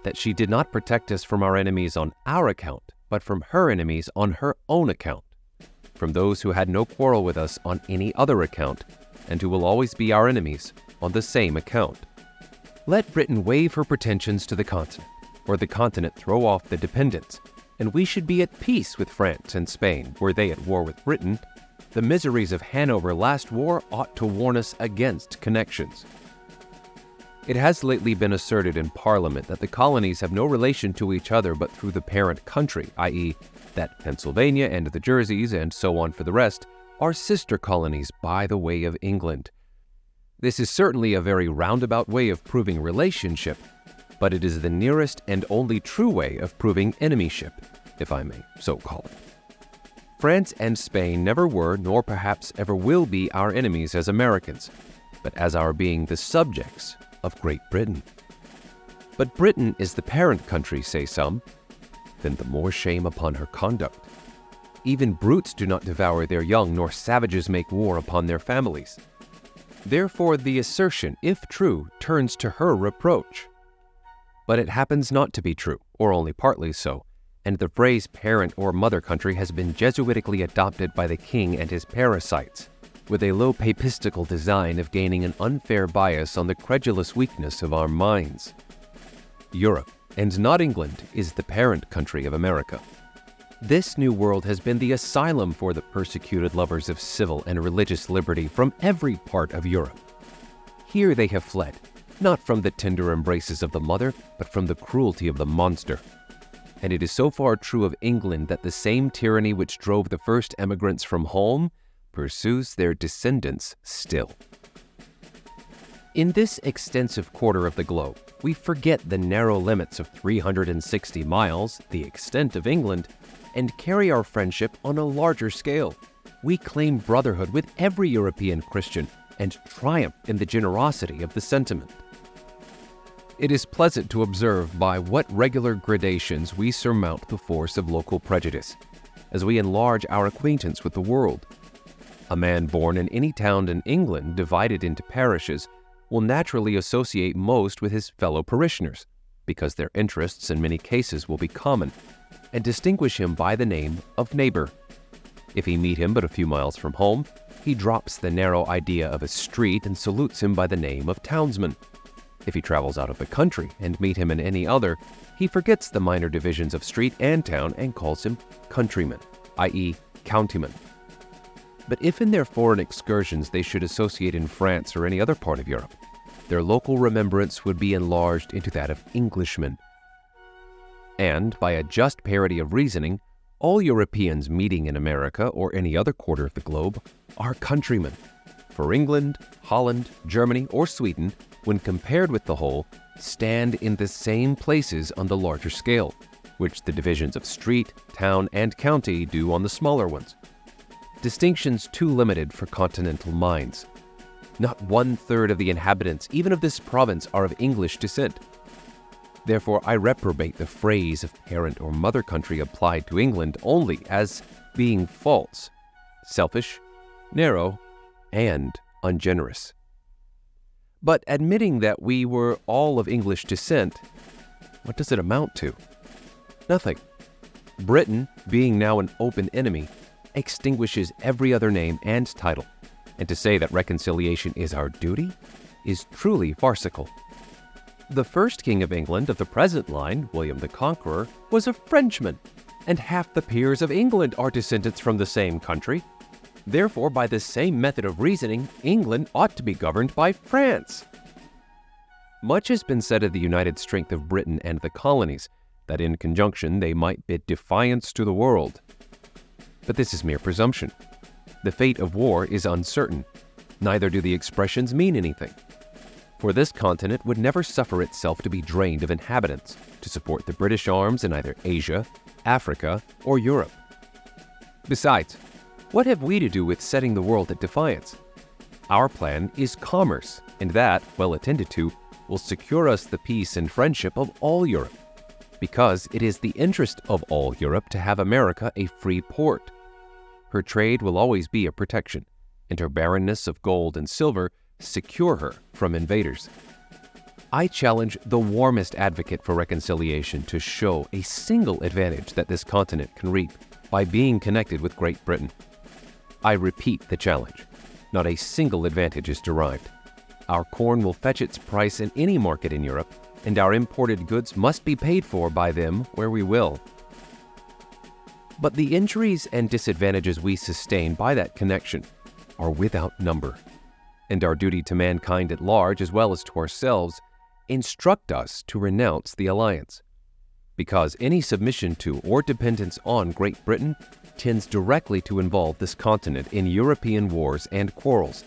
that she did not protect us from our enemies on our account, but from her enemies on her own account, from those who had no quarrel with us on any other account, and who will always be our enemies on the same account. Let Britain waive her pretensions to the continent, or the continent throw off the dependence, and we should be at peace with France and Spain were they at war with Britain. The miseries of Hanover last war ought to warn us against connections. It has lately been asserted in Parliament that the colonies have no relation to each other but through the parent country, i.e., that Pennsylvania and the Jerseys, and so on for the rest, are sister colonies by the way of England. This is certainly a very roundabout way of proving relationship, but it is the nearest and only true way of proving enemyship, if I may so call it. France and Spain never were, nor perhaps ever will be, our enemies as Americans, but as our being the subjects of Great Britain. But Britain is the parent country, say some. Then the more shame upon her conduct. Even brutes do not devour their young, nor savages make war upon their families. Therefore the assertion, if true, turns to her reproach. But it happens not to be true, or only partly so, and the phrase parent or mother country has been Jesuitically adopted by the king and his parasites, with a low papistical design of gaining an unfair bias on the credulous weakness of our minds. Europe, and not England, is the parent country of America. This new world has been the asylum for the persecuted lovers of civil and religious liberty from every part of Europe. Here they have fled, not from the tender embraces of the mother, but from the cruelty of the monster. And it is so far true of England that the same tyranny which drove the first emigrants from home pursues their descendants still. In this extensive quarter of the globe, we forget the narrow limits of 360 miles, the extent of England, and carry our friendship on a larger scale. We claim brotherhood with every European Christian and triumph in the generosity of the sentiment. It is pleasant to observe by what regular gradations we surmount the force of local prejudice, as we enlarge our acquaintance with the world. A man born in any town in England divided into parishes will naturally associate most with his fellow parishioners, because their interests in many cases will be common, and distinguish him by the name of neighbor. If he meet him but a few miles from home, he drops the narrow idea of a street and salutes him by the name of townsman. If he travels out of the country and meet him in any other, he forgets the minor divisions of street and town and calls him countryman, i.e. countyman. But if in their foreign excursions they should associate in France or any other part of Europe, their local remembrance would be enlarged into that of Englishman. And, by a just parity of reasoning, all Europeans meeting in America or any other quarter of the globe are countrymen. For England, Holland, Germany, or Sweden, when compared with the whole, stand in the same places on the larger scale, which the divisions of street, town, and county do on the smaller ones. Distinctions too limited for continental minds. Not 1/3 of the inhabitants, even of this province, are of English descent. Therefore, I reprobate the phrase of parent or mother country applied to England only as being false, selfish, narrow, and ungenerous. But admitting that we were all of English descent, what does it amount to? Nothing. Britain, being now an open enemy, extinguishes every other name and title, and to say that reconciliation is our duty is truly farcical. The first king of England of the present line, William the Conqueror, was a Frenchman, and half the peers of England are descendants from the same country. Therefore, by the same method of reasoning, England ought to be governed by France. Much has been said of the united strength of Britain and the colonies, that in conjunction they might bid defiance to the world. But this is mere presumption. The fate of war is uncertain, neither do the expressions mean anything. For this continent would never suffer itself to be drained of inhabitants to support the British arms in either Asia, Africa, or Europe. Besides, what have we to do with setting the world at defiance? Our plan is commerce, and that, well attended to, will secure us the peace and friendship of all Europe, because it is the interest of all Europe to have America a free port. Her trade will always be a protection, and her barrenness of gold and silver secure her from invaders. I challenge the warmest advocate for reconciliation to show a single advantage that this continent can reap by being connected with Great Britain. I repeat the challenge. Not a single advantage is derived. Our corn will fetch its price in any market in Europe, and our imported goods must be paid for by them where we will. But the injuries and disadvantages we sustain by that connection are without number, and our duty to mankind at large, as well as to ourselves, instruct us to renounce the alliance, because any submission to or dependence on Great Britain tends directly to involve this continent in European wars and quarrels,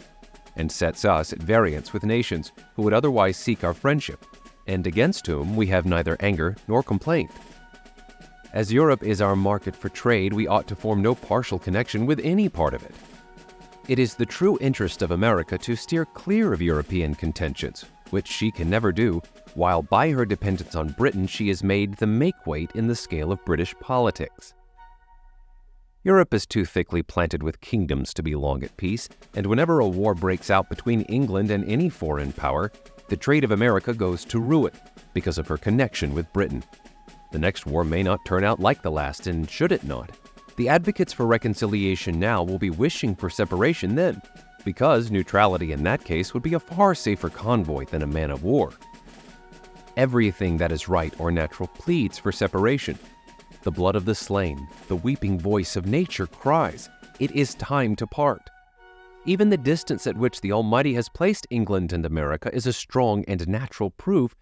and sets us at variance with nations who would otherwise seek our friendship, and against whom we have neither anger nor complaint. As Europe is our market for trade, we ought to form no partial connection with any part of it. It is the true interest of America to steer clear of European contentions, which she can never do, while by her dependence on Britain she is made the make-weight in the scale of British politics. Europe is too thickly planted with kingdoms to be long at peace, and whenever a war breaks out between England and any foreign power, the trade of America goes to ruin because of her connection with Britain. The next war may not turn out like the last, and should it not, the advocates for reconciliation now will be wishing for separation then, because neutrality in that case would be a far safer convoy than a man of war. Everything that is right or natural pleads for separation. The blood of the slain, the weeping voice of nature cries, "It is time to part." Even the distance at which the Almighty has placed England and America is a strong and natural proof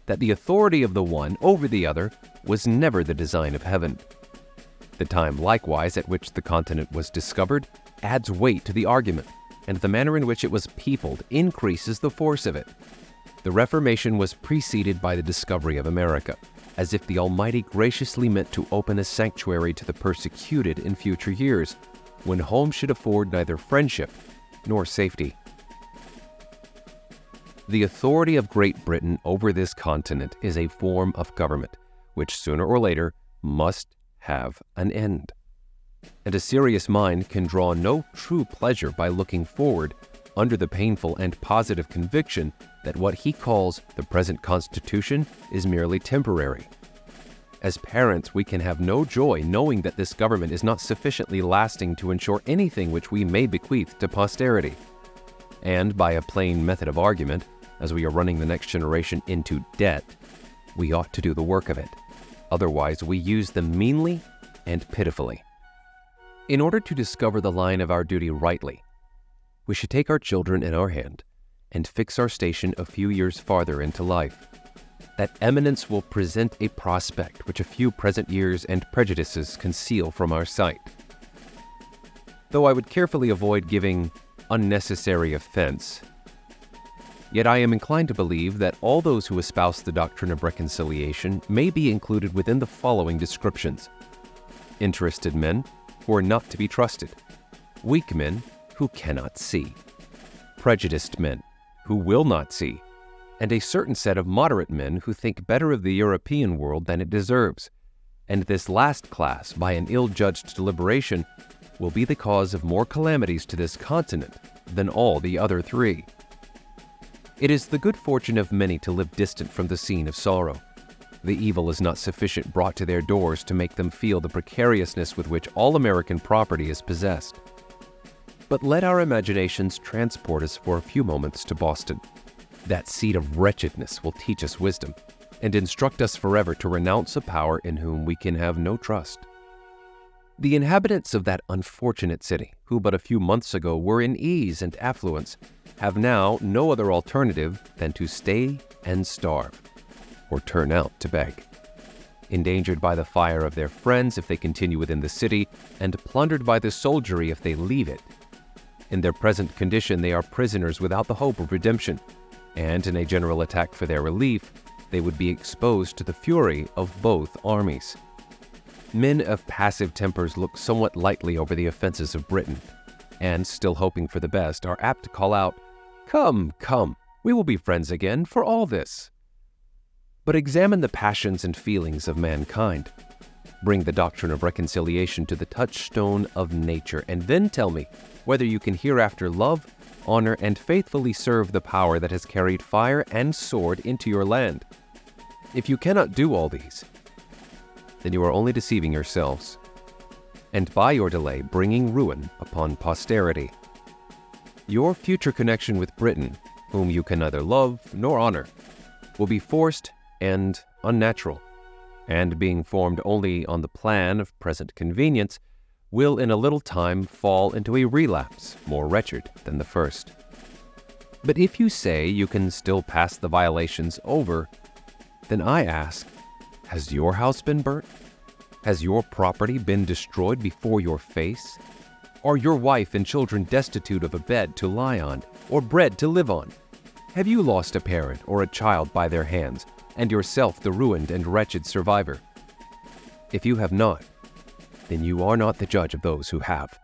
that the authority of the one over the other was never the design of heaven. The time, likewise, at which the continent was discovered adds weight to the argument, and the manner in which it was peopled increases the force of it. The Reformation was preceded by the discovery of America, as if the Almighty graciously meant to open a sanctuary to the persecuted in future years, when home should afford neither friendship nor safety. The authority of Great Britain over this continent is a form of government, which sooner or later must have an end. And a serious mind can draw no true pleasure by looking forward under the painful and positive conviction that what he calls the present Constitution is merely temporary. As parents, we can have no joy knowing that this government is not sufficiently lasting to ensure anything which we may bequeath to posterity. And by a plain method of argument, as we are running the next generation into debt, we ought to do the work of it. Otherwise, we use them meanly and pitifully. In order to discover the line of our duty rightly, we should take our children in our hand and fix our station a few years farther into life. That eminence will present a prospect which a few present years and prejudices conceal from our sight. Though I would carefully avoid giving unnecessary offense, yet I am inclined to believe that all those who espouse the doctrine of reconciliation may be included within the following descriptions: interested men who are not to be trusted, weak men who cannot see, prejudiced men who will not see, and a certain set of moderate men who think better of the European world than it deserves. And this last class, by an ill-judged deliberation, will be the cause of more calamities to this continent than all the other three. It is the good fortune of many to live distant from the scene of sorrow. The evil is not sufficient brought to their doors to make them feel the precariousness with which all American property is possessed. But let our imaginations transport us for a few moments to Boston. That seat of wretchedness will teach us wisdom, and instruct us forever to renounce a power in whom we can have no trust. The inhabitants of that unfortunate city, who but a few months ago were in ease and affluence, have now no other alternative than to stay and starve, or turn out to beg. Endangered by the fire of their friends if they continue within the city, and plundered by the soldiery if they leave it. In their present condition, they are prisoners without the hope of redemption, and in a general attack for their relief, they would be exposed to the fury of both armies. Men of passive tempers look somewhat lightly over the offenses of Britain, and, still hoping for the best, are apt to call out, "Come, come, we will be friends again for all this." But examine the passions and feelings of mankind. Bring the doctrine of reconciliation to the touchstone of nature, and then tell me whether you can hereafter love, honor, and faithfully serve the power that has carried fire and sword into your land. If you cannot do all these, then you are only deceiving yourselves, and by your delay bringing ruin upon posterity. Your future connection with Britain, whom you can neither love nor honor, will be forced and unnatural, and being formed only on the plan of present convenience, will in a little time fall into a relapse more wretched than the first. But if you say you can still pass the violations over, then I ask, has your house been burnt? Has your property been destroyed before your face? Are your wife and children destitute of a bed to lie on, or bread to live on? Have you lost a parent or a child by their hands, and yourself the ruined and wretched survivor? If you have not, then you are not the judge of those who have.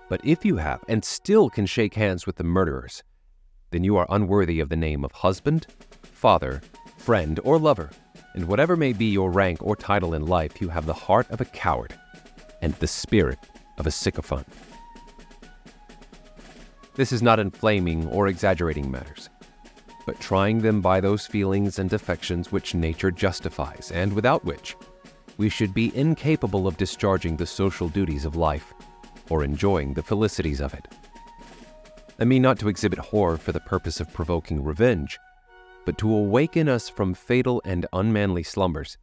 But if you have, and still can shake hands with the murderers, then you are unworthy of the name of husband, father, friend, or lover, and whatever may be your rank or title in life, you have the heart of a coward and the spirit of a sycophant. This is not inflaming or exaggerating matters, but trying them by those feelings and affections which nature justifies, and without which we should be incapable of discharging the social duties of life or enjoying the felicities of it. I mean not to exhibit horror for the purpose of provoking revenge, but to awaken us from fatal and unmanly slumbers,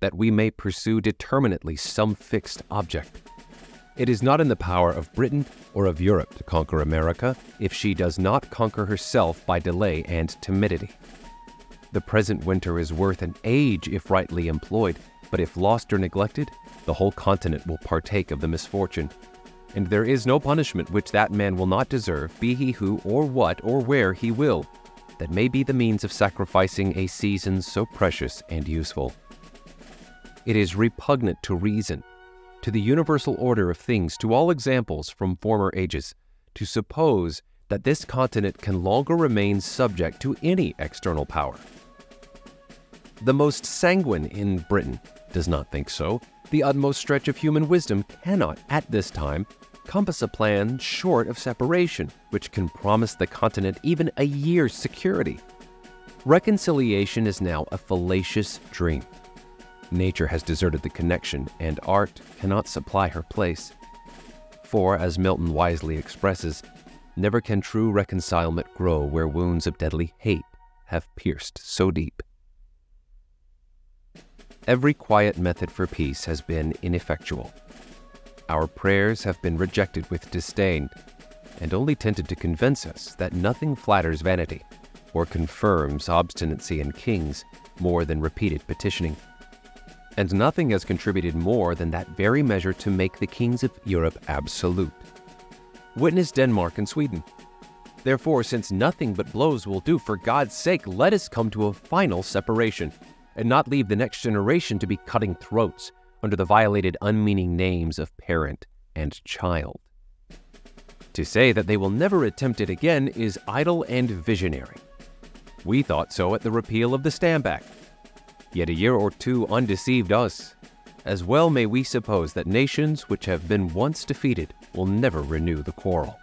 that we may pursue determinately some fixed object. It is not in the power of Britain or of Europe to conquer America if she does not conquer herself by delay and timidity. The present winter is worth an age if rightly employed, but if lost or neglected, the whole continent will partake of the misfortune. And there is no punishment which that man will not deserve, be he who or what or where he will, that may be the means of sacrificing a season so precious and useful. It is repugnant to reason, to the universal order of things, to all examples from former ages, to suppose that this continent can longer remain subject to any external power. The most sanguine in Britain does not think so. The utmost stretch of human wisdom cannot, at this time, compass a plan short of separation, which can promise the continent even a year's security. Reconciliation is now a fallacious dream. Nature has deserted the connection, and art cannot supply her place. For, as Milton wisely expresses, never can true reconcilement grow where wounds of deadly hate have pierced so deep. Every quiet method for peace has been ineffectual. Our prayers have been rejected with disdain, and only tended to convince us that nothing flatters vanity, or confirms obstinacy in kings more than repeated petitioning. And nothing has contributed more than that very measure to make the kings of Europe absolute. Witness Denmark and Sweden. Therefore, since nothing but blows will do, for God's sake, let us come to a final separation, and not leave the next generation to be cutting throats under the violated unmeaning names of parent and child. To say that they will never attempt it again is idle and visionary. We thought so at the repeal of the Stamp Act. Yet a year or two undeceived us. As well may we suppose that nations which have been once defeated will never renew the quarrel.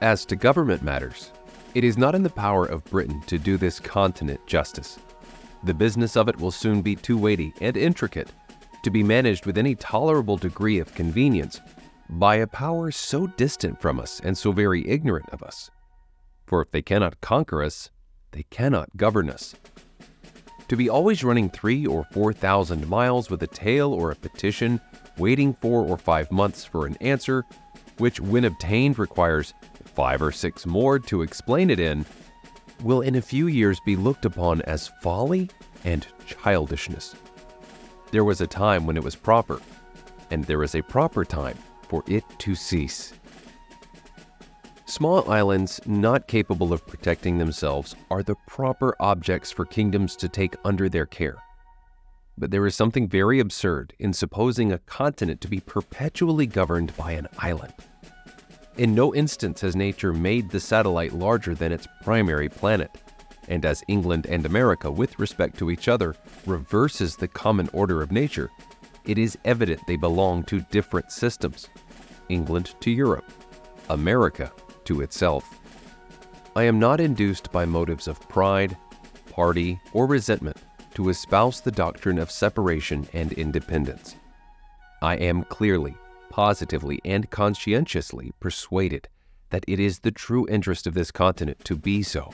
As to government matters, it is not in the power of Britain to do this continent justice. The business of it will soon be too weighty and intricate to be managed with any tolerable degree of convenience by a power so distant from us and so very ignorant of us. For if they cannot conquer us, they cannot govern us. To be always running 3,000 or 4,000 miles with a tale or a petition, waiting 4 or 5 months for an answer, which when obtained requires 5 or 6 more to explain it in, will in a few years be looked upon as folly and childishness. There was a time when it was proper, and there is a proper time for it to cease. Small islands not capable of protecting themselves are the proper objects for kingdoms to take under their care. But there is something very absurd in supposing a continent to be perpetually governed by an island. In no instance has nature made the satellite larger than its primary planet, and as England and America, with respect to each other, reverses the common order of nature, it is evident they belong to different systems. England to Europe, America to itself. I am not induced by motives of pride, party, or resentment to espouse the doctrine of separation and independence. I am clearly, positively, and conscientiously persuaded that it is the true interest of this continent to be so,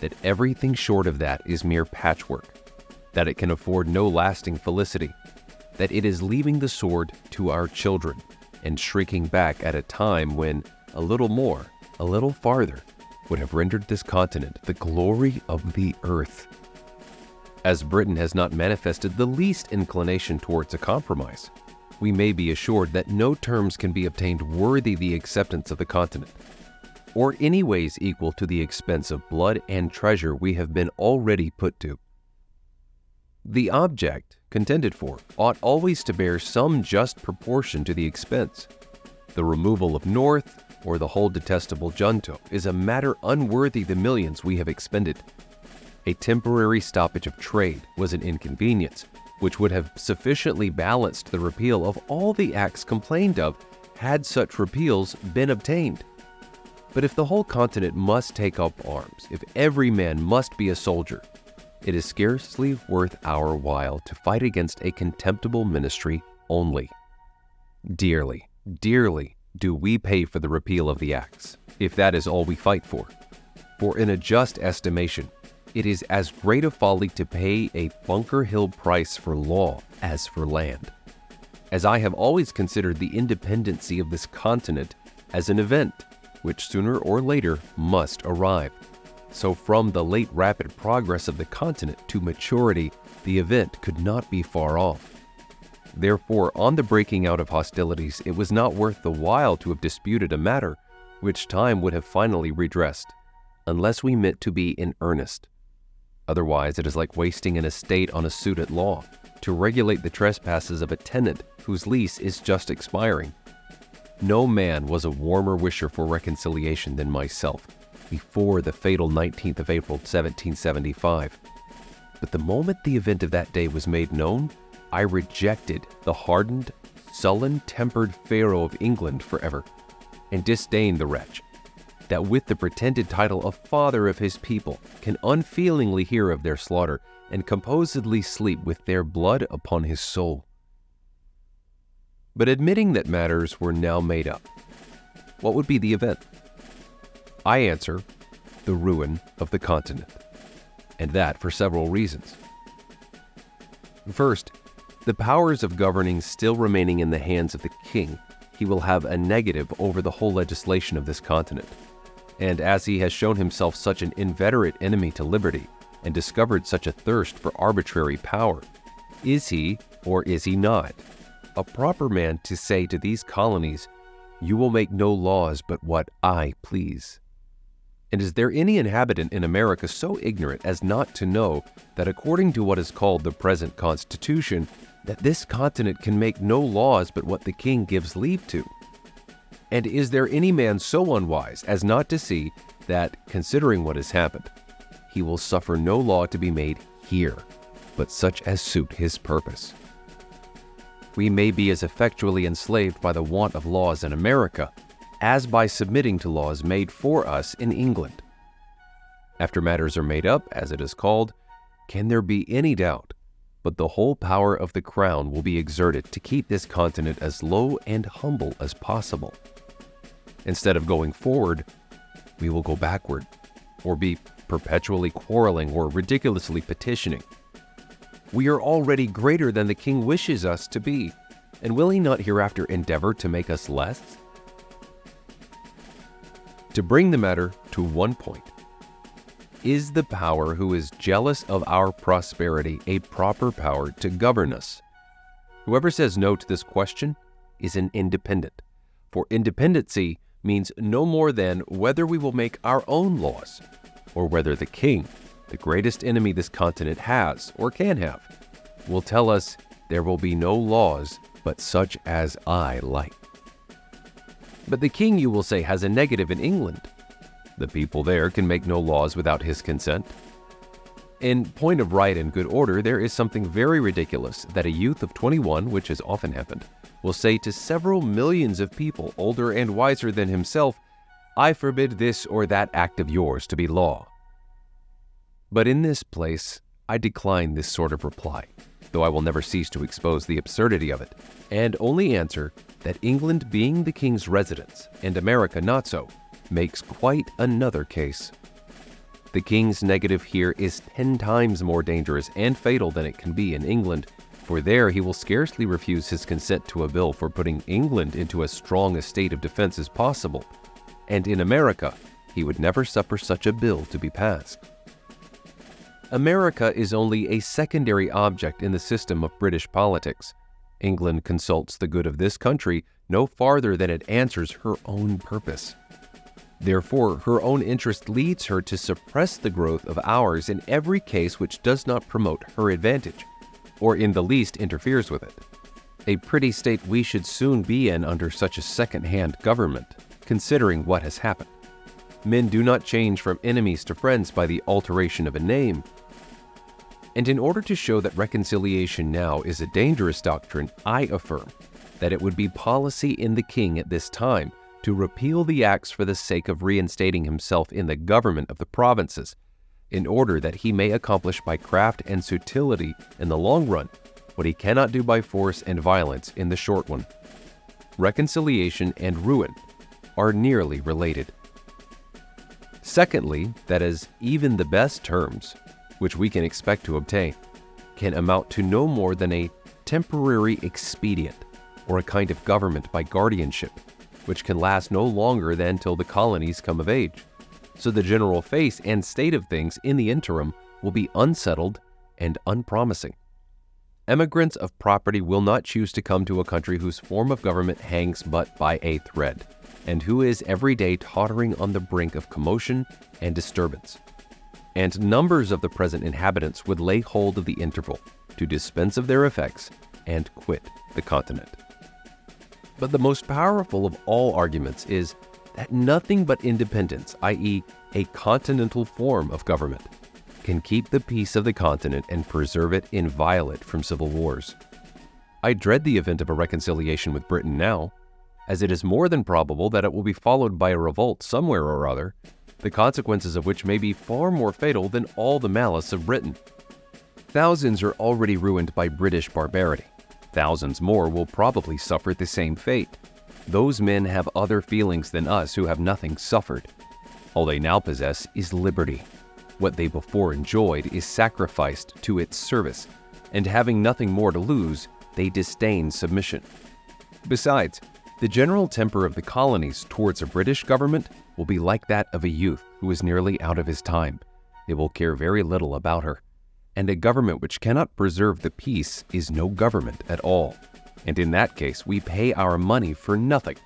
that everything short of that is mere patchwork, that it can afford no lasting felicity, that it is leaving the sword to our children and shrinking back at a time when a little more, a little farther, would have rendered this continent the glory of the earth. As Britain has not manifested the least inclination towards a compromise, we may be assured that no terms can be obtained worthy the acceptance of the continent, or any ways equal to the expense of blood and treasure we have been already put to. The object contended for ought always to bear some just proportion to the expense. The removal of North, or the whole detestable junto, is a matter unworthy the millions we have expended. A temporary stoppage of trade was an inconvenience, which would have sufficiently balanced the repeal of all the acts complained of, had such repeals been obtained. But if the whole continent must take up arms, if every man must be a soldier, it is scarcely worth our while to fight against a contemptible ministry only. Dearly, dearly do we pay for the repeal of the acts, if that is all we fight for? For in a just estimation, it is as great a folly to pay a Bunker Hill price for law as for land, as I have always considered the independency of this continent as an event which sooner or later must arrive. So from the late rapid progress of the continent to maturity, the event could not be far off. Therefore, on the breaking out of hostilities, it was not worth the while to have disputed a matter which time would have finally redressed, unless we meant to be in earnest. Otherwise, it is like wasting an estate on a suit at law to regulate the trespasses of a tenant whose lease is just expiring. No man was a warmer wisher for reconciliation than myself before the fatal 19th of April, 1775. But the moment the event of that day was made known, I rejected the hardened, sullen-tempered Pharaoh of England forever, and disdained the wretch that with the pretended title of father of his people can unfeelingly hear of their slaughter and composedly sleep with their blood upon his soul. But admitting that matters were now made up, what would be the event? I answer, the ruin of the continent, and that for several reasons. First, the powers of governing still remaining in the hands of the king, he will have a negative over the whole legislation of this continent. And as he has shown himself such an inveterate enemy to liberty, and discovered such a thirst for arbitrary power, is he, or is he not, a proper man to say to these colonies, "You will make no laws but what I please"? And is there any inhabitant in America so ignorant as not to know that according to what is called the present Constitution, that this continent can make no laws but what the king gives leave to? And is there any man so unwise as not to see that, considering what has happened, he will suffer no law to be made here, but such as suit his purpose? We may be as effectually enslaved by the want of laws in America as by submitting to laws made for us in England. After matters are made up, as it is called, can there be any doubt but the whole power of the crown will be exerted to keep this continent as low and humble as possible? Instead of going forward, we will go backward, or be perpetually quarreling or ridiculously petitioning. We are already greater than the king wishes us to be, and will he not hereafter endeavor to make us less? To bring the matter to one point, is the power who is jealous of our prosperity a proper power to govern us? Whoever says no to this question is an independent, for independency means no more than whether we will make our own laws, or whether the king, the greatest enemy this continent has or can have, will tell us there will be no laws but such as I like. But the king, you will say, has a negative in England. The people there can make no laws without his consent. In point of right and good order, there is something very ridiculous that a youth of 21, which has often happened, will say to several millions of people older and wiser than himself, "I forbid this or that act of yours to be law." But in this place, I decline this sort of reply, though I will never cease to expose the absurdity of it, and only answer that England being the king's residence, and America not so, makes quite another case. The king's negative here is 10 times more dangerous and fatal than it can be in England, for there he will scarcely refuse his consent to a bill for putting England into as strong a state of defense as possible, and in America he would never suffer such a bill to be passed. America is only a secondary object in the system of British politics. England consults the good of this country no farther than it answers her own purpose. Therefore, her own interest leads her to suppress the growth of ours in every case which does not promote her advantage, or in the least interferes with it. A pretty state we should soon be in under such a second-hand government, considering what has happened. Men do not change from enemies to friends by the alteration of a name. And in order to show that reconciliation now is a dangerous doctrine, I affirm that it would be policy in the king at this time to repeal the acts for the sake of reinstating himself in the government of the provinces, in order that he may accomplish by craft and subtlety in the long run what he cannot do by force and violence in the short one. reconciliation, and ruin are nearly related. Secondly, that is, even the best terms, which we can expect to obtain, can amount to no more than a temporary expedient or a kind of government by guardianship, which can last no longer than till the colonies come of age. So the general face and state of things in the interim will be unsettled and unpromising. Emigrants of property will not choose to come to a country whose form of government hangs but by a thread, and who is every day tottering on the brink of commotion and disturbance. And numbers of the present inhabitants would lay hold of the interval to dispense of their effects and quit the continent. But the most powerful of all arguments is that nothing but independence, i.e., a continental form of government, can keep the peace of the continent and preserve it inviolate from civil wars. I dread the event of a reconciliation with Britain now, as it is more than probable that it will be followed by a revolt somewhere or other, the consequences of which may be far more fatal than all the malice of Britain. Thousands are already ruined by British barbarity. Thousands more will probably suffer the same fate. Those men have other feelings than us who have nothing suffered. All they now possess is liberty. What they before enjoyed is sacrificed to its service, and having nothing more to lose, they disdain submission. Besides, the general temper of the colonies towards a British government will be like that of a youth who is nearly out of his time. They will care very little about her. And a government which cannot preserve the peace is no government at all. And in that case, we pay our money for nothing.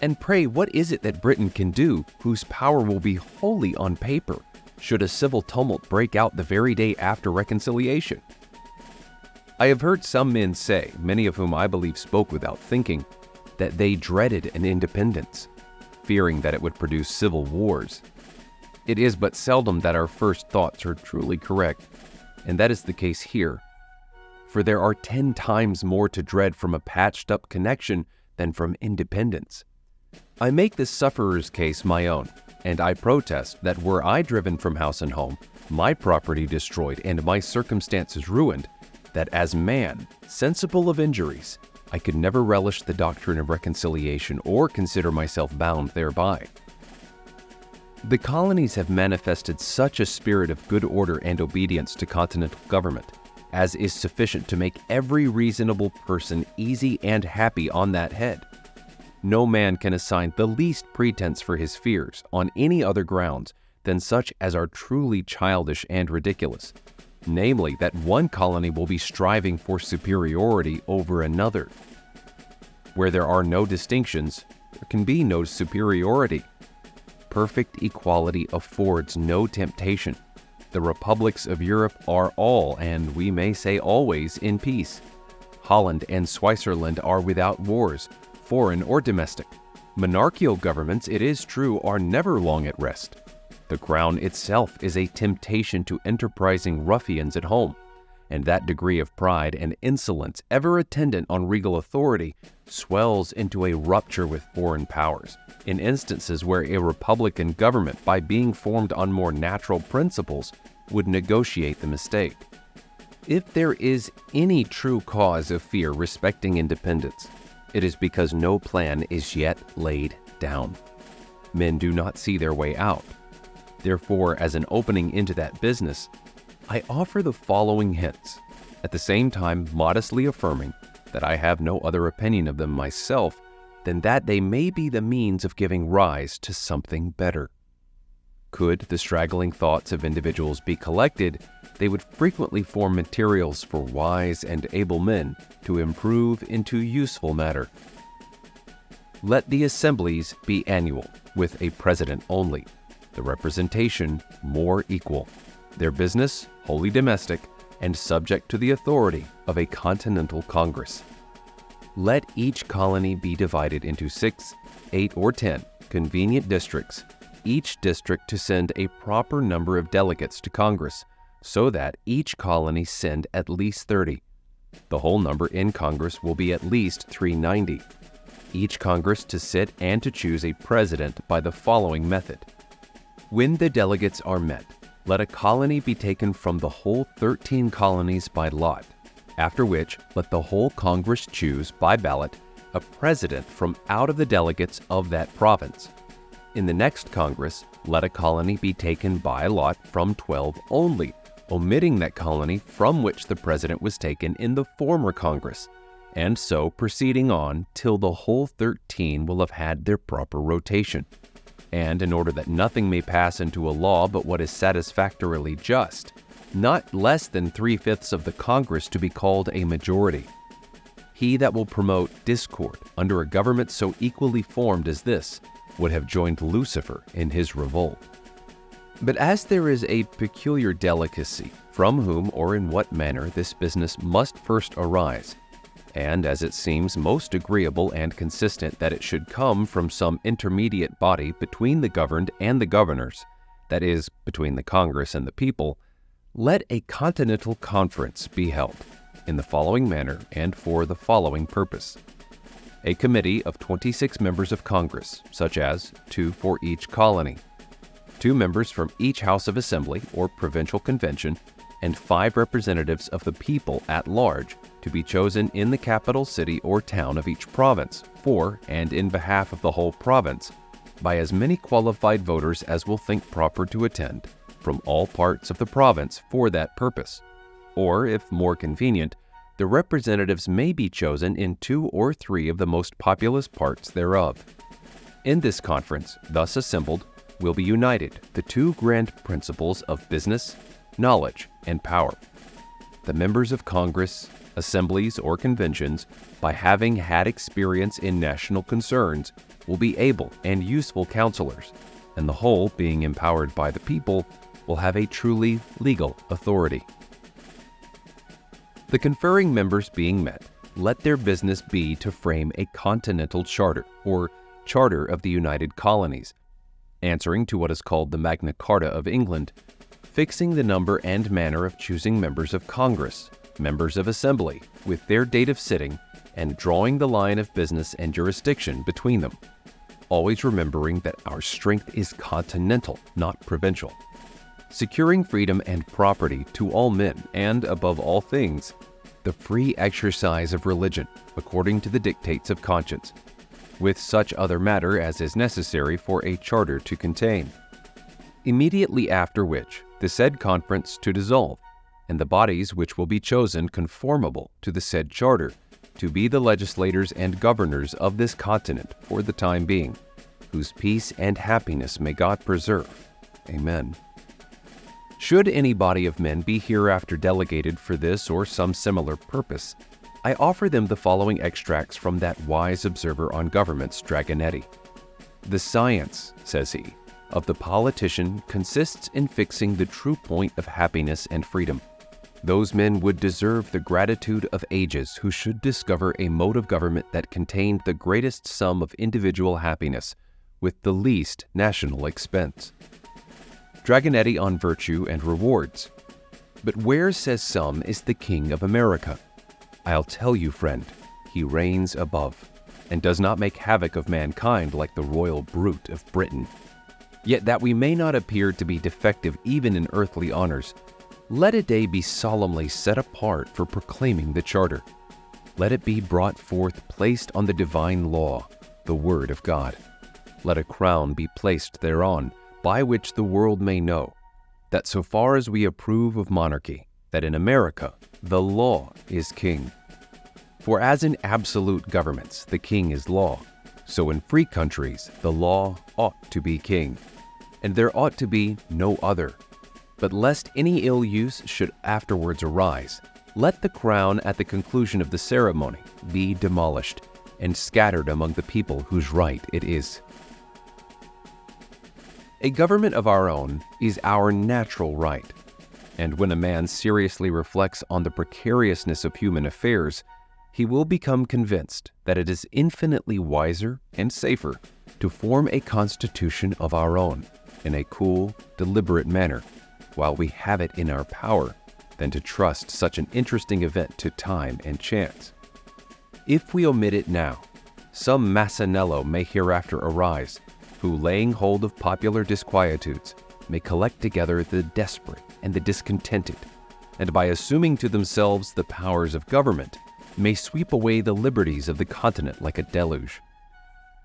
And pray, what is it that Britain can do whose power will be wholly on paper, should a civil tumult break out the very day after reconciliation? I have heard some men say, many of whom I believe spoke without thinking, that they dreaded an independence, fearing that it would produce civil wars. It is but seldom that our first thoughts are truly correct, and that is the case here. For there are 10 times more to dread from a patched-up connection than from independence. I make the sufferer's case my own, and I protest that were I driven from house and home, my property destroyed, and my circumstances ruined, that as man, sensible of injuries, I could never relish the doctrine of reconciliation or consider myself bound thereby. The colonies have manifested such a spirit of good order and obedience to continental government as is sufficient to make every reasonable person easy and happy on that head. No man can assign the least pretense for his fears on any other grounds than such as are truly childish and ridiculous, namely that one colony will be striving for superiority over another. Where there are no distinctions, there can be no superiority. Perfect equality affords no temptation. The republics of Europe are all, and we may say always, in peace. Holland and Switzerland are without wars, foreign or domestic. Monarchical governments, it is true, are never long at rest. The crown itself is a temptation to enterprising ruffians at home, and that degree of pride and insolence ever attendant on regal authority swells into a rupture with foreign powers, in instances where a republican government, by being formed on more natural principles, would negotiate the mistake. If there is any true cause of fear respecting independence, it is because no plan is yet laid down. Men do not see their way out. Therefore, as an opening into that business, I offer the following hints, at the same time modestly affirming that I have no other opinion of them myself than that they may be the means of giving rise to something better. Could the straggling thoughts of individuals be collected, they would frequently form materials for wise and able men to improve into useful matter. Let the assemblies be annual, with a president only, the representation more equal, their business wholly domestic and subject to the authority of a continental congress. Let each colony be divided into 6, 8, or 10 convenient districts, each district to send a proper number of delegates to Congress, so that each colony send at least 30. The whole number in Congress will be at least 390. Each Congress to sit and to choose a president by the following method. When the delegates are met, let a colony be taken from the whole 13 colonies by lot, after which let the whole Congress choose by ballot a president from out of the delegates of that province. In the next Congress, let a colony be taken by lot from 12 only, omitting that colony from which the president was taken in the former Congress, and so proceeding on till the whole 13 will have had their proper rotation. And in order that nothing may pass into a law but what is satisfactorily just, not less than 3/5 of the Congress to be called a majority. He that will promote discord under a government so equally formed as this would have joined Lucifer in his revolt. But as there is a peculiar delicacy from whom or in what manner this business must first arise, and as it seems most agreeable and consistent that it should come from some intermediate body between the governed and the governors, that is, between the Congress and the people, let a continental conference be held in the following manner and for the following purpose. A committee of 26 members of Congress, such as 2 for each colony, 2 members from each House of Assembly or Provincial Convention, and 5 representatives of the people at large to be chosen in the capital city or town of each province for and in behalf of the whole province by as many qualified voters as will think proper to attend from all parts of the province for that purpose. Or, if more convenient, the representatives may be chosen in 2 or 3 of the most populous parts thereof. In this conference, thus assembled, will be united the 2 grand principles of business, knowledge, and power. The members of Congress, assemblies, or conventions, by having had experience in national concerns, will be able and useful counselors, and the whole, being empowered by the people, will have a truly legal authority. The conferring members being met, let their business be to frame a continental charter, or Charter of the United Colonies, answering to what is called the Magna Carta of England, fixing the number and manner of choosing members of Congress, members of Assembly, with their date of sitting, and drawing the line of business and jurisdiction between them, always remembering that our strength is continental, not provincial. Securing freedom and property to all men, and, above all things, the free exercise of religion, according to the dictates of conscience, with such other matter as is necessary for a charter to contain. Immediately after which, the said conference to dissolve, and the bodies which will be chosen conformable to the said charter, to be the legislators and governors of this continent for the time being, whose peace and happiness may God preserve. Amen. Should any body of men be hereafter delegated for this or some similar purpose, I offer them the following extracts from that wise observer on governments, Dragonetti. The science, says he, of the politician consists in fixing the true point of happiness and freedom. Those men would deserve the gratitude of ages who should discover a mode of government that contained the greatest sum of individual happiness with the least national expense. Dragonetti on virtue and rewards. But where, says some, is the King of America? I'll tell you, friend, he reigns above, and does not make havoc of mankind like the royal brute of Britain. Yet that we may not appear to be defective even in earthly honors, let a day be solemnly set apart for proclaiming the charter. Let it be brought forth placed on the divine law, the word of God. Let a crown be placed thereon, by which the world may know that so far as we approve of monarchy, that in America the law is king. For as in absolute governments the king is law, so in free countries the law ought to be king, and there ought to be no other. But lest any ill use should afterwards arise, let the crown at the conclusion of the ceremony be demolished and scattered among the people whose right it is. A government of our own is our natural right, and when a man seriously reflects on the precariousness of human affairs, he will become convinced that it is infinitely wiser and safer to form a constitution of our own in a cool, deliberate manner, while we have it in our power, than to trust such an interesting event to time and chance. If we omit it now, some Massanello may hereafter arise, who, laying hold of popular disquietudes, may collect together the desperate and the discontented, and by assuming to themselves the powers of government, may sweep away the liberties of the continent like a deluge.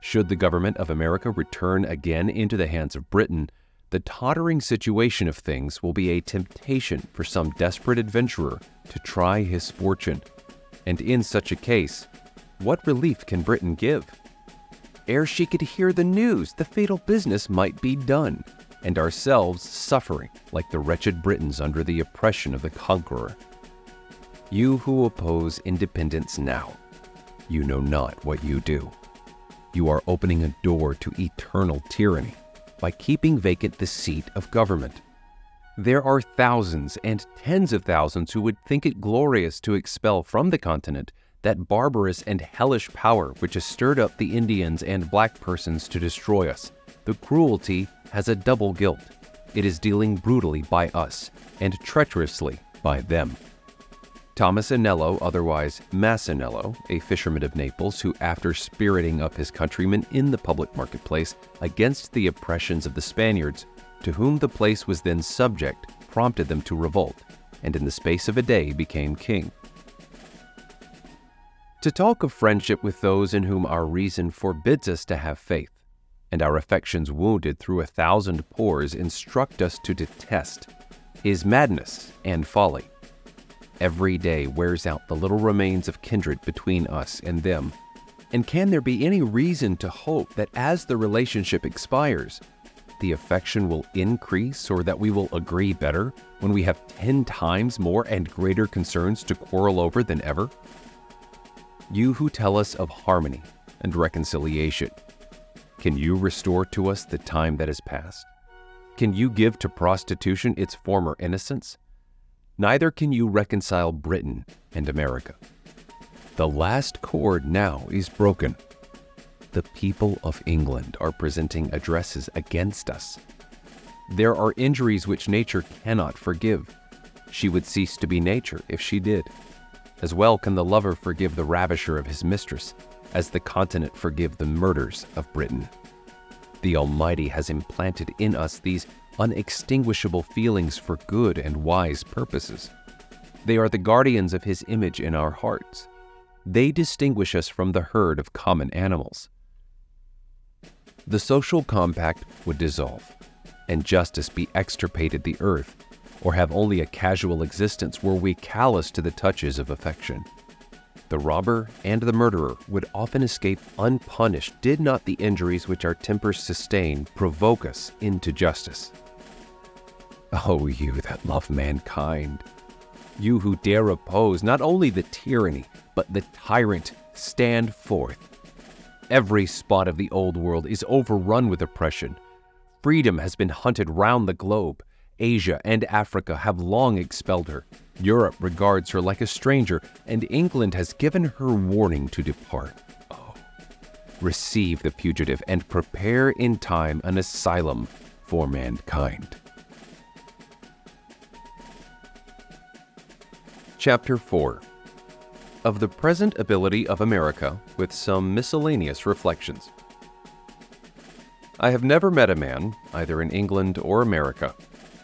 Should the government of America return again into the hands of Britain, the tottering situation of things will be a temptation for some desperate adventurer to try his fortune. And in such a case, what relief can Britain give? Ere she could hear the news, the fatal business might be done, and ourselves suffering like the wretched Britons under the oppression of the conqueror. You who oppose independence now, you know not what you do. You are opening a door to eternal tyranny by keeping vacant the seat of government. There are thousands and tens of thousands who would think it glorious to expel from the continent that barbarous and hellish power which has stirred up the Indians and black persons to destroy us. The cruelty has a double guilt. It is dealing brutally by us and treacherously by them. Thomas Anello, otherwise Massanello, a fisherman of Naples who, after spiriting up his countrymen in the public marketplace against the oppressions of the Spaniards, to whom the place was then subject, prompted them to revolt, and in the space of a day became king. To talk of friendship with those in whom our reason forbids us to have faith, and our affections wounded through 1,000 pores instruct us to detest, is madness and folly. Every day wears out the little remains of kindred between us and them, and can there be any reason to hope that as the relationship expires, the affection will increase or that we will agree better when we have 10 times more and greater concerns to quarrel over than ever? You who tell us of harmony and reconciliation, can you restore to us the time that has passed? Can you give to prostitution its former innocence? Neither can you reconcile Britain and America. The last cord now is broken. The people of England are presenting addresses against us. There are injuries which nature cannot forgive. She would cease to be nature if she did. As well can the lover forgive the ravisher of his mistress, as the continent forgive the murders of Britain. The Almighty has implanted in us these unextinguishable feelings for good and wise purposes. They are the guardians of His image in our hearts. They distinguish us from the herd of common animals. The social compact would dissolve, and justice be extirpated the earth, or have only a casual existence were we callous to the touches of affection. The robber and the murderer would often escape unpunished did not the injuries which our tempers sustain provoke us into justice. Oh, you that love mankind, you who dare oppose not only the tyranny, but the tyrant, stand forth. Every spot of the old world is overrun with oppression. Freedom has been hunted round the globe. Asia and Africa have long expelled her. Europe regards her like a stranger, and England has given her warning to depart. Oh, receive the fugitive and prepare in time an asylum for mankind. Chapter 4. Of the Present Ability of America, with some miscellaneous reflections. I have never met a man, either in England or America,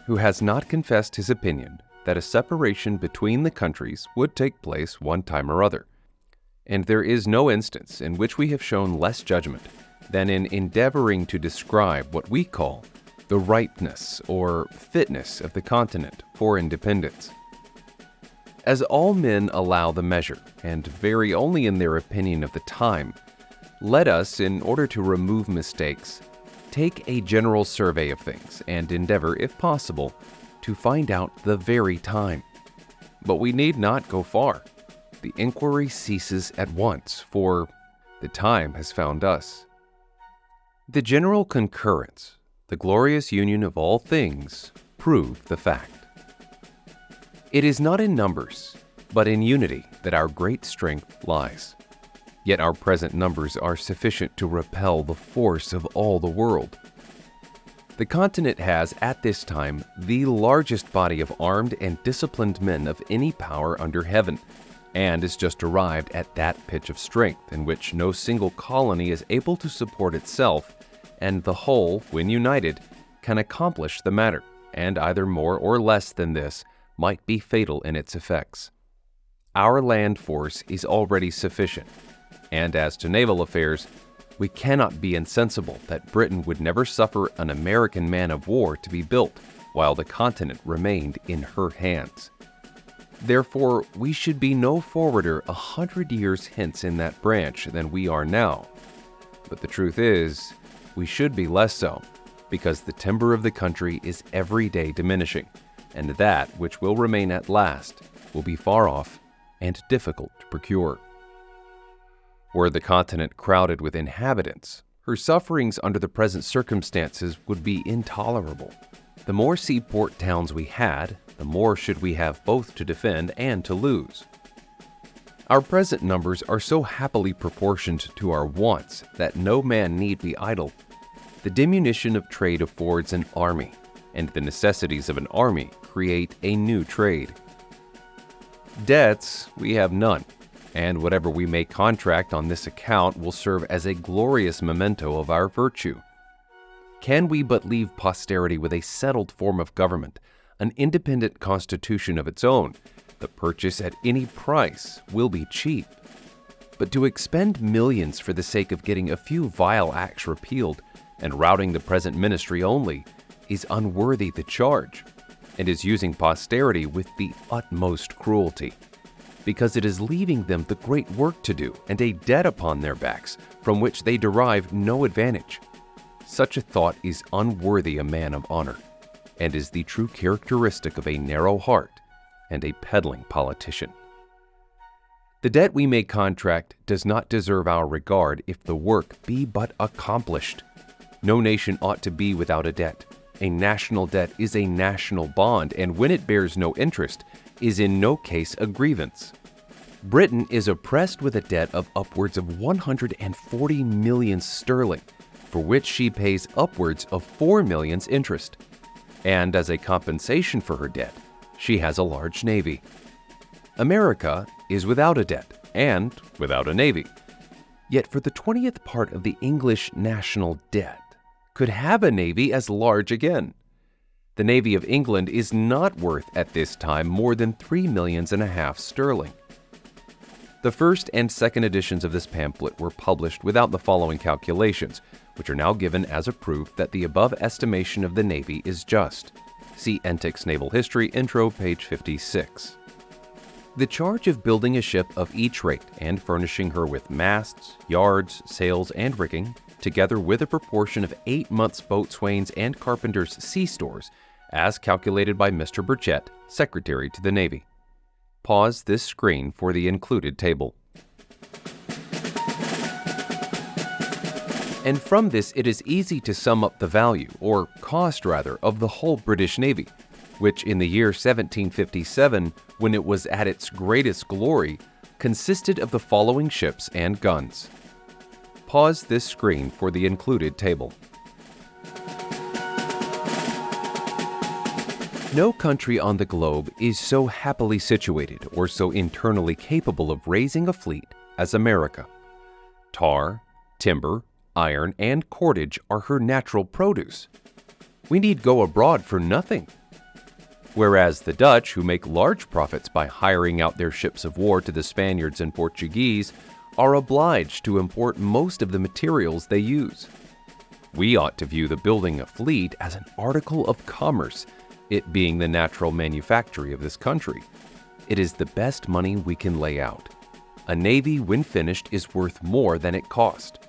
who has not confessed his opinion that a separation between the countries would take place one time or other, and there is no instance in which we have shown less judgment than in endeavoring to describe what we call the ripeness or fitness of the continent for independence. As all men allow the measure, and vary only in their opinion of the time, let us, in order to remove mistakes, take a general survey of things and endeavor, if possible, to find out the very time. But we need not go far. The inquiry ceases at once, for the time has found us. The general concurrence, the glorious union of all things, prove the fact. It is not in numbers, but in unity that our great strength lies. Yet our present numbers are sufficient to repel the force of all the world. The continent has, at this time, the largest body of armed and disciplined men of any power under heaven, and is just arrived at that pitch of strength in which no single colony is able to support itself, and the whole, when united, can accomplish the matter, and either more or less than this might be fatal in its effects. our land force is already sufficient, and as to naval affairs, we cannot be insensible that Britain would never suffer an American man of war to be built while the continent remained in her hands. Therefore, we should be no forwarder 100 years hence in that branch than we are now. But the truth is, we should be less so, because the timber of the country is every day diminishing, and that which will remain at last will be far off and difficult to procure. Were the continent crowded with inhabitants, her sufferings under the present circumstances would be intolerable. The more seaport towns we had, the more should we have both to defend and to lose. Our present numbers are so happily proportioned to our wants that no man need be idle. The diminution of trade affords an army, and the necessities of an army create a new trade. Debts we have none, and whatever we may contract on this account will serve as a glorious memento of our virtue. Can we but leave posterity with a settled form of government, an independent constitution of its own, the purchase at any price will be cheap. But to expend millions for the sake of getting a few vile acts repealed and routing the present ministry only is unworthy the charge, and is using posterity with the utmost cruelty, because it is leaving them the great work to do and a debt upon their backs from which they derive no advantage. Such a thought is unworthy a man of honor, and is the true characteristic of a narrow heart and a peddling politician. The debt we may contract does not deserve our regard if the work be but accomplished. No nation ought to be without a debt. A national debt is a national bond, and when it bears no interest, is in no case a grievance. Britain is oppressed with a debt of upwards of 140 millions sterling, for which she pays upwards of 4 millions interest. And as a compensation for her debt, she has a large navy. America is without a debt and without a navy. Yet for the 20th part of the English national debt could have a navy as large again. The Navy of England is not worth at this time more than 3 millions and a half sterling. The first and second editions of this pamphlet were published without the following calculations, which are now given as a proof that the above estimation of the Navy is just. See Entick's Naval History, Intro, page 56. The charge of building a ship of each rate and furnishing her with masts, yards, sails, and rigging, together with a proportion of 8 months' boatswains and carpenters' sea stores, as calculated by Mr. Burchett, Secretary to the Navy. Pause this screen for the included table. And from this it is easy to sum up the value, or cost rather, of the whole British Navy, which in the year 1757, when it was at its greatest glory, consisted of the following ships and guns. Pause this screen for the included table. No country on the globe is so happily situated or so internally capable of raising a fleet as America. Tar, timber, iron, and cordage are her natural produce. We need go abroad for nothing. Whereas the Dutch, who make large profits by hiring out their ships of war to the Spaniards and Portuguese, are obliged to import most of the materials they use. We ought to view the building a fleet as an article of commerce, it being the natural manufactory of this country. It is the best money we can lay out. A navy, when finished, is worth more than it cost,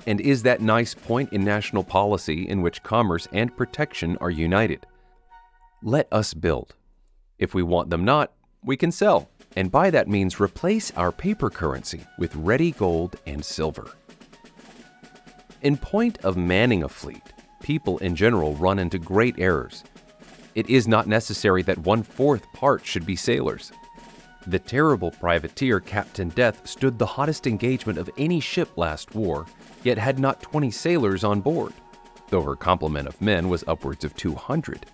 and is that nice point in national policy in which commerce and protection are united. Let us build. If we want them not, we can sell, and by that means replace our paper currency with ready gold and silver. In point of manning a fleet, people in general run into great errors. It is not necessary that 1/4 part should be sailors. The terrible privateer Captain Death stood the hottest engagement of any ship last war, yet had not 20 sailors on board, though her complement of men was upwards of 200.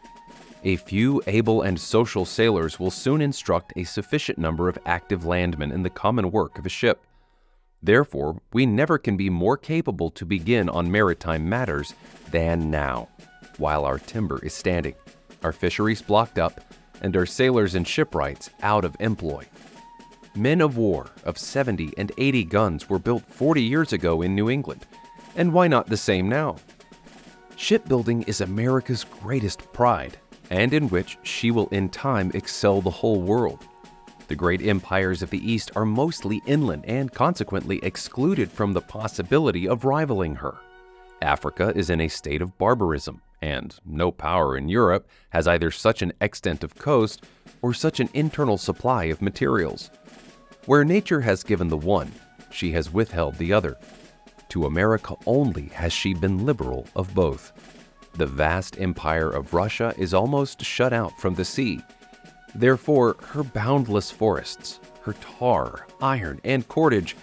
A few able and social sailors will soon instruct a sufficient number of active landmen in the common work of a ship. Therefore, we never can be more capable to begin on maritime matters than now, while our timber is standing, our fisheries blocked up, and our sailors and shipwrights out of employ. Men of war of 70 and 80 guns were built 40 years ago in New England, and why not the same now? Shipbuilding is America's greatest pride, and in which she will in time excel the whole world. The great empires of the East are mostly inland and consequently excluded from the possibility of rivaling her. Africa is in a state of barbarism, and no power in Europe has either such an extent of coast or such an internal supply of materials. Where nature has given the one, she has withheld the other. To America only has she been liberal of both. The vast empire of Russia is almost shut out from the sea. Therefore, her boundless forests, her tar, iron, and cordage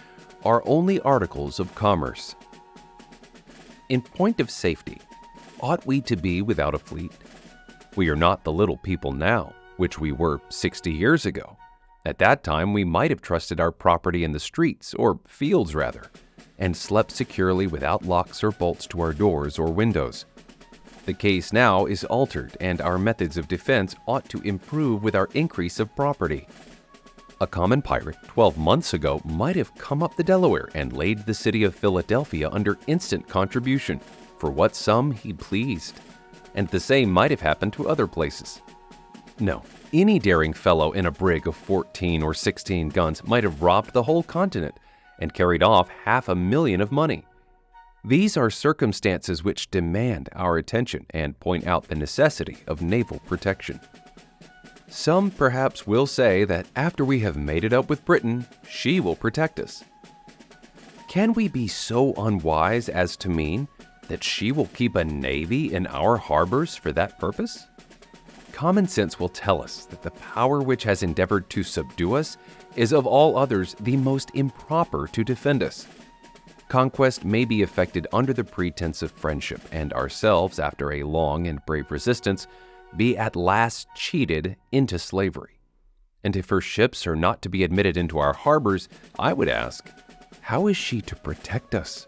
are only articles of commerce. In point of safety, ought we to be without a fleet? We are not the little people now, which we were 60 years ago. At that time, we might have trusted our property in the streets, or fields rather, and slept securely without locks or bolts to our doors or windows. The case now is altered, and our methods of defense ought to improve with our increase of property. A common pirate 12 months ago might have come up the Delaware and laid the city of Philadelphia under instant contribution, for what sum he pleased, and the same might have happened to other places. No, any daring fellow in a brig of 14 or 16 guns might have robbed the whole continent and carried off $500,000 of money. These are circumstances which demand our attention and point out the necessity of naval protection. Some perhaps will say that after we have made it up with Britain, she will protect us. Can we be so unwise as to mean that she will keep a navy in our harbors for that purpose? Common sense will tell us that the power which has endeavored to subdue us is of all others the most improper to defend us. Conquest may be effected under the pretense of friendship, and ourselves, after a long and brave resistance, be at last cheated into slavery. And if her ships are not to be admitted into our harbors, I would ask, how is she to protect us?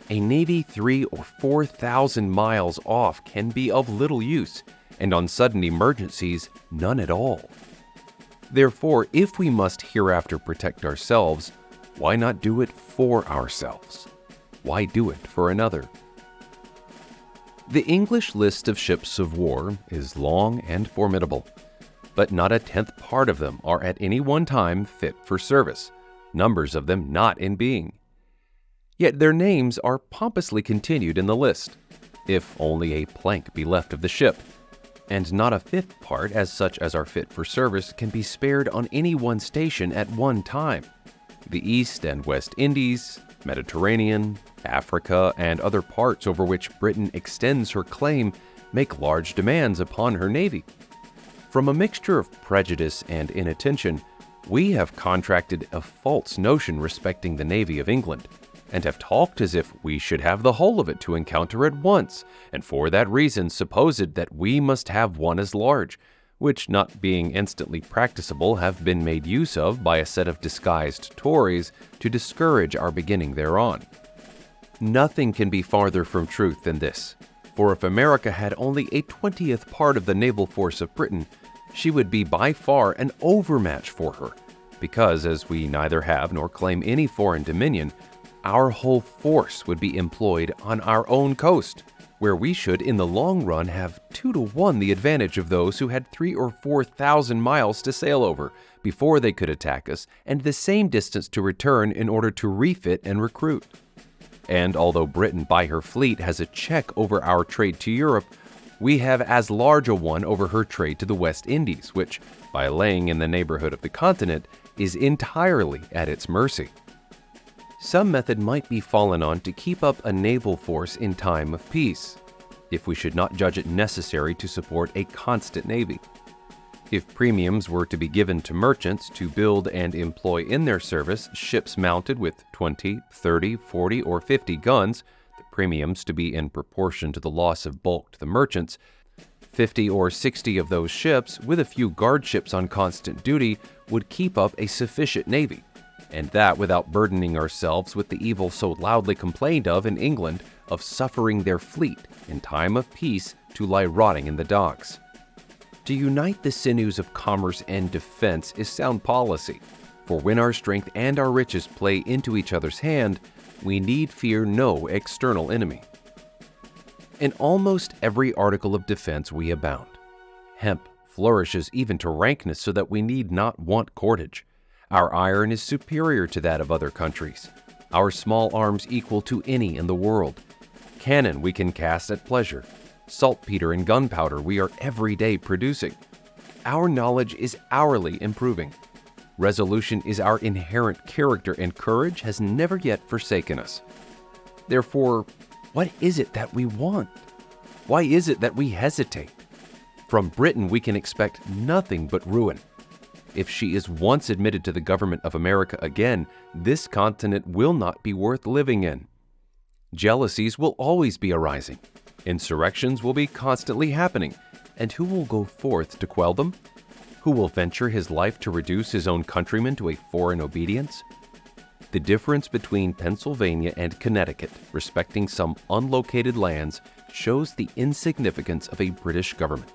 A navy 3,000 or 4,000 miles off can be of little use, and on sudden emergencies, none at all. Therefore, if we must hereafter protect ourselves, why not do it for ourselves? Why do it for another? The English list of ships of war is long and formidable, but not a tenth part of them are at any one time fit for service, numbers of them not in being. Yet their names are pompously continued in the list, if only a plank be left of the ship, and not a fifth part as such as are fit for service can be spared on any one station at one time. The East and West Indies, Mediterranean, Africa, and other parts over which Britain extends her claim make large demands upon her navy. From a mixture of prejudice and inattention, we have contracted a false notion respecting the navy of England, and have talked as if we should have the whole of it to encounter at once, and for that reason supposed that we must have one as large, which not being instantly practicable have been made use of by a set of disguised Tories to discourage our beginning thereon. Nothing can be farther from truth than this, for if America had only a 20th part of the naval force of Britain, she would be by far an overmatch for her, because as we neither have nor claim any foreign dominion, our whole force would be employed on our own coast, where we should in the long run have 2 to 1 the advantage of those who had 3,000 or 4,000 miles to sail over before they could attack us, and the same distance to return in order to refit and recruit. And although Britain by her fleet has a check over our trade to Europe, we have as large a one over her trade to the West Indies, which, by laying in the neighborhood of the continent, is entirely at its mercy. Some method might be fallen on to keep up a naval force in time of peace, if we should not judge it necessary to support a constant navy. If premiums were to be given to merchants to build and employ in their service ships mounted with 20, 30, 40, or 50 guns, the premiums to be in proportion to the loss of bulk to the merchants, 50 or 60 of those ships, with a few guard ships on constant duty, would keep up a sufficient navy, and that without burdening ourselves with the evil so loudly complained of in England of suffering their fleet in time of peace to lie rotting in the docks. To unite the sinews of commerce and defense is sound policy, For when our strength and our riches play into each other's hand, we need fear no external enemy. In almost every article of defense we abound. Hemp flourishes even to rankness so that we need not want cordage. Our iron is superior to that of other countries. Our small arms equal to any in the world. Cannon we can cast at pleasure. Saltpeter and gunpowder we are every day producing. Our knowledge is hourly improving. Resolution is our inherent character, and courage has never yet forsaken us. Therefore, what is it that we want? Why is it that we hesitate? From Britain we can expect nothing but ruin. If she is once admitted to the government of America again, this continent will not be worth living in. Jealousies will always be arising. Insurrections will be constantly happening. And who will go forth to quell them? Who will venture his life to reduce his own countrymen to a foreign obedience? The difference between Pennsylvania and Connecticut respecting some unlocated lands shows the insignificance of a British government,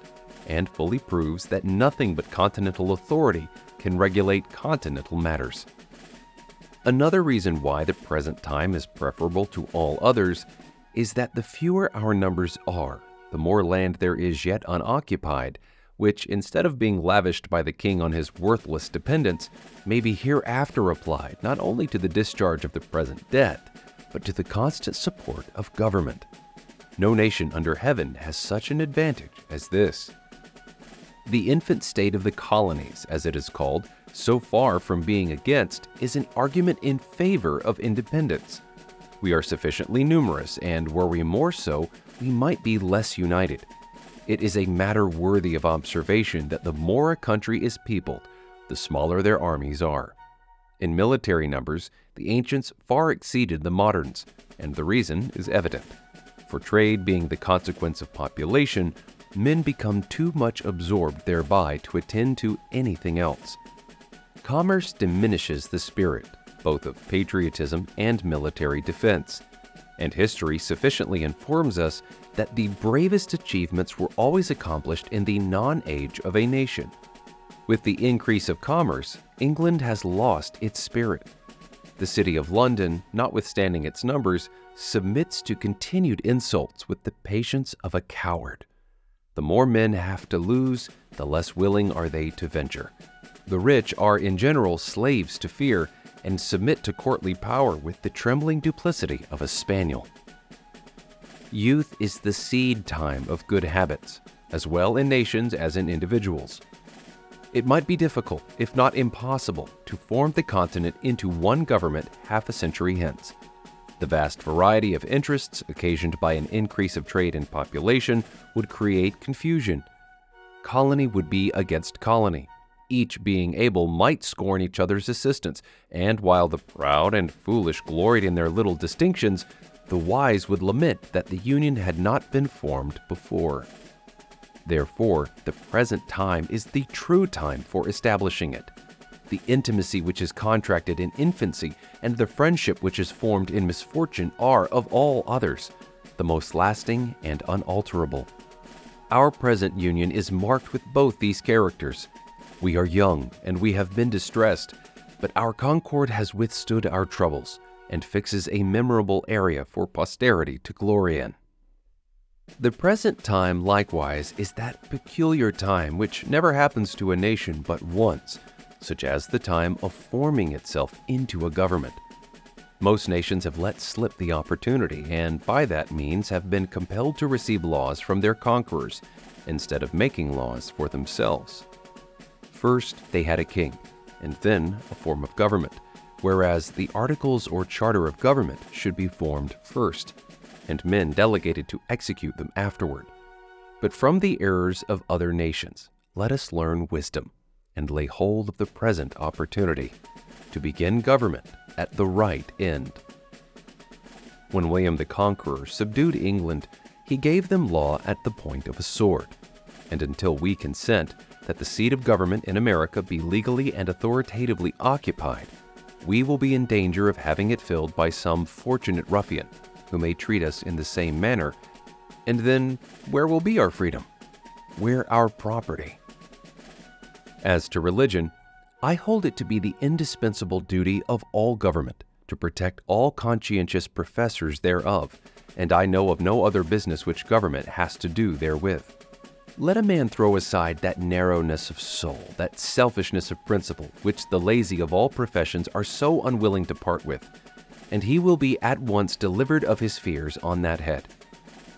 and fully proves that nothing but continental authority can regulate continental matters. Another reason why the present time is preferable to all others is that the fewer our numbers are, the more land there is yet unoccupied, which, instead of being lavished by the king on his worthless dependents, may be hereafter applied not only to the discharge of the present debt, but to the constant support of government. No nation under heaven has such an advantage as this. The infant state of the colonies, as it is called, so far from being against, is an argument in favor of independence. We are sufficiently numerous, and were we more so, we might be less united. It is a matter worthy of observation that the more a country is peopled, the smaller their armies are. In military numbers, the ancients far exceeded the moderns, and the reason is evident. For trade being the consequence of population, men become too much absorbed thereby to attend to anything else. Commerce diminishes the spirit, both of patriotism and military defense, and history sufficiently informs us that the bravest achievements were always accomplished in the non-age of a nation. With the increase of commerce, England has lost its spirit. The city of London, notwithstanding its numbers, submits to continued insults with the patience of a coward. The more men have to lose, the less willing are they to venture. The rich are in general slaves to fear, and submit to courtly power with the trembling duplicity of a spaniel. Youth is the seed time of good habits, as well in nations as in individuals. It might be difficult, if not impossible, to form the continent into one government half a century hence. The vast variety of interests occasioned by an increase of trade and population would create confusion. Colony would be against colony. Each being able might scorn each other's assistance, and while the proud and foolish gloried in their little distinctions, the wise would lament that the union had not been formed before. Therefore, the present time is the true time for establishing it. The intimacy which is contracted in infancy and the friendship which is formed in misfortune are, of all others, the most lasting and unalterable. Our present union is marked with both these characters. We are young and we have been distressed, but our concord has withstood our troubles and fixes a memorable area for posterity to glory in. The present time, likewise, is that peculiar time which never happens to a nation but once, such as the time of forming itself into a government. Most nations have let slip the opportunity, and by that means have been compelled to receive laws from their conquerors, instead of making laws for themselves. First, they had a king, and then a form of government, whereas the articles or charter of government should be formed first, and men delegated to execute them afterward. But from the errors of other nations, let us learn wisdom, and lay hold of the present opportunity, to begin government at the right end. When William the Conqueror subdued England, he gave them law at the point of a sword, and until we consent that the seat of government in America be legally and authoritatively occupied, we will be in danger of having it filled by some fortunate ruffian who may treat us in the same manner, and then where will be our freedom? Where our property? As to religion, I hold it to be the indispensable duty of all government to protect all conscientious professors thereof, and I know of no other business which government has to do therewith. Let a man throw aside that narrowness of soul, that selfishness of principle, which the lazy of all professions are so unwilling to part with, and he will be at once delivered of his fears on that head.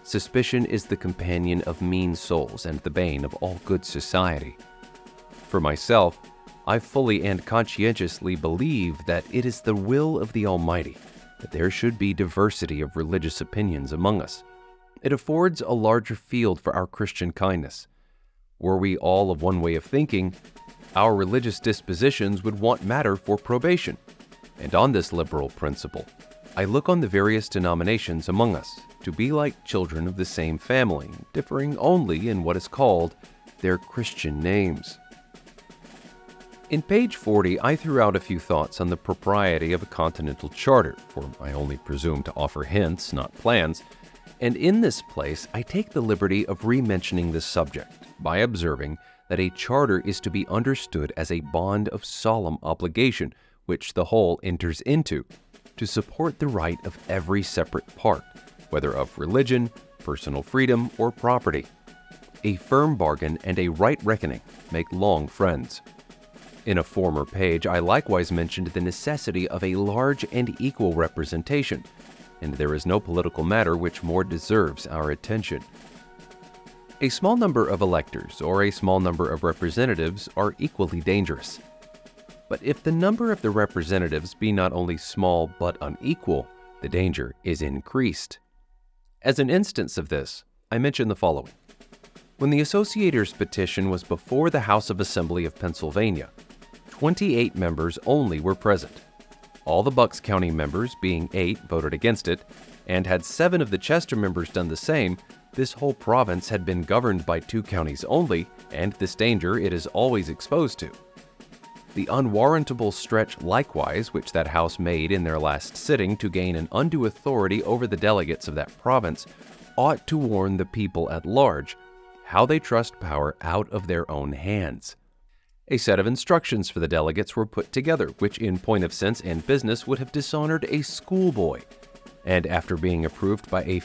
Suspicion is the companion of mean souls and the bane of all good society. For myself, I fully and conscientiously believe that it is the will of the Almighty that there should be diversity of religious opinions among us. It affords a larger field for our Christian kindness. Were we all of one way of thinking, our religious dispositions would want matter for probation. And on this liberal principle, I look on the various denominations among us to be like children of the same family, differing only in what is called their Christian names. In page 40, I threw out a few thoughts on the propriety of a continental charter, for I only presume to offer hints, not plans, and in this place I take the liberty of re-mentioning this subject by observing that a charter is to be understood as a bond of solemn obligation which the whole enters into, to support the right of every separate part, whether of religion, personal freedom, or property. A firm bargain and a right reckoning make long friends. In a former page, I likewise mentioned the necessity of a large and equal representation, and there is no political matter which more deserves our attention. A small number of electors or a small number of representatives are equally dangerous. But if the number of the representatives be not only small but unequal, the danger is increased. As an instance of this, I mention the following. When the Associators' petition was before the House of Assembly of Pennsylvania, 28 members only were present. All the Bucks County members, being 8, voted against it, and had 7 of the Chester members done the same, this whole province had been governed by 2 counties only, and this danger it is always exposed to. The unwarrantable stretch likewise which that House made in their last sitting to gain an undue authority over the delegates of that province ought to warn the people at large how they trust power out of their own hands. A set of instructions for the delegates were put together, which in point of sense and business would have dishonored a schoolboy, and after being approved by a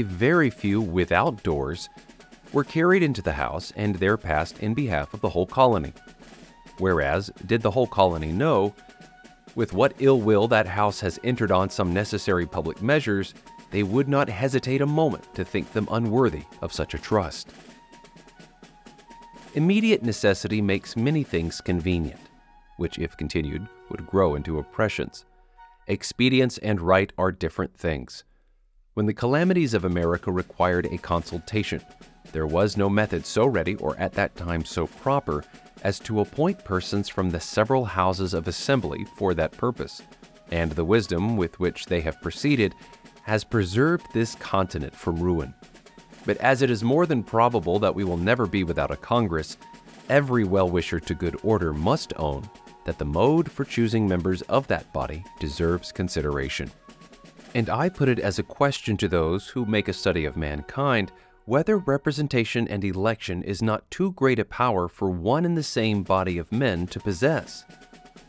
very few without doors, were carried into the House and there passed in behalf of the whole colony. Whereas, did the whole colony know with what ill will that House has entered on some necessary public measures, they would not hesitate a moment to think them unworthy of such a trust. Immediate necessity makes many things convenient, which, if continued, would grow into oppressions. Expedience and right are different things. When the calamities of America required a consultation, there was no method so ready or at that time so proper as to appoint persons from the several houses of assembly for that purpose, and the wisdom with which they have proceeded has preserved this continent from ruin. But as it is more than probable that we will never be without a Congress, every well-wisher to good order must own that the mode for choosing members of that body deserves consideration. And I put it as a question to those who make a study of mankind, whether representation and election is not too great a power for one and the same body of men to possess.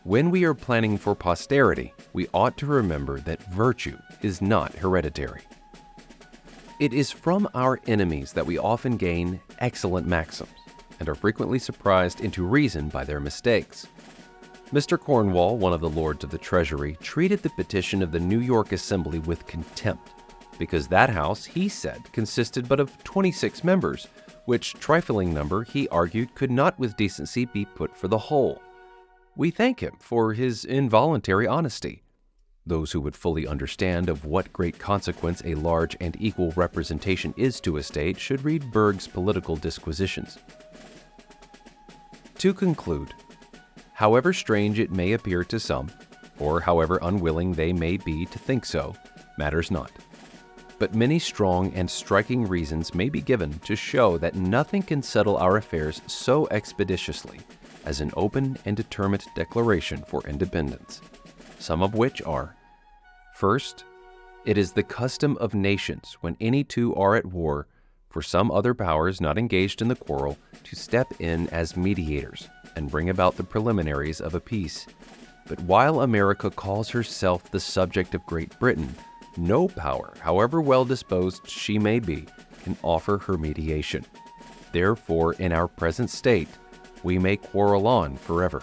When we are planning for posterity, we ought to remember that virtue is not hereditary. It is from our enemies that we often gain excellent maxims, and are frequently surprised into reason by their mistakes. Mr. Cornwall, one of the Lords of the Treasury, treated the petition of the New York Assembly with contempt, because that House, he said, consisted but of 26 members, which trifling number, he argued, could not with decency be put for the whole. We thank him for his involuntary honesty. Those who would fully understand of what great consequence a large and equal representation is to a state should read Berg's Political Disquisitions. To conclude, however strange it may appear to some, or however unwilling they may be to think so, matters not. But many strong and striking reasons may be given to show that nothing can settle our affairs so expeditiously as an open and determinate declaration for independence, some of which are: first, it is the custom of nations, when any two are at war, for some other powers not engaged in the quarrel to step in as mediators, and bring about the preliminaries of a peace. But while America calls herself the subject of Great Britain, no power, however well disposed she may be, can offer her mediation. Therefore, in our present state, we may quarrel on forever.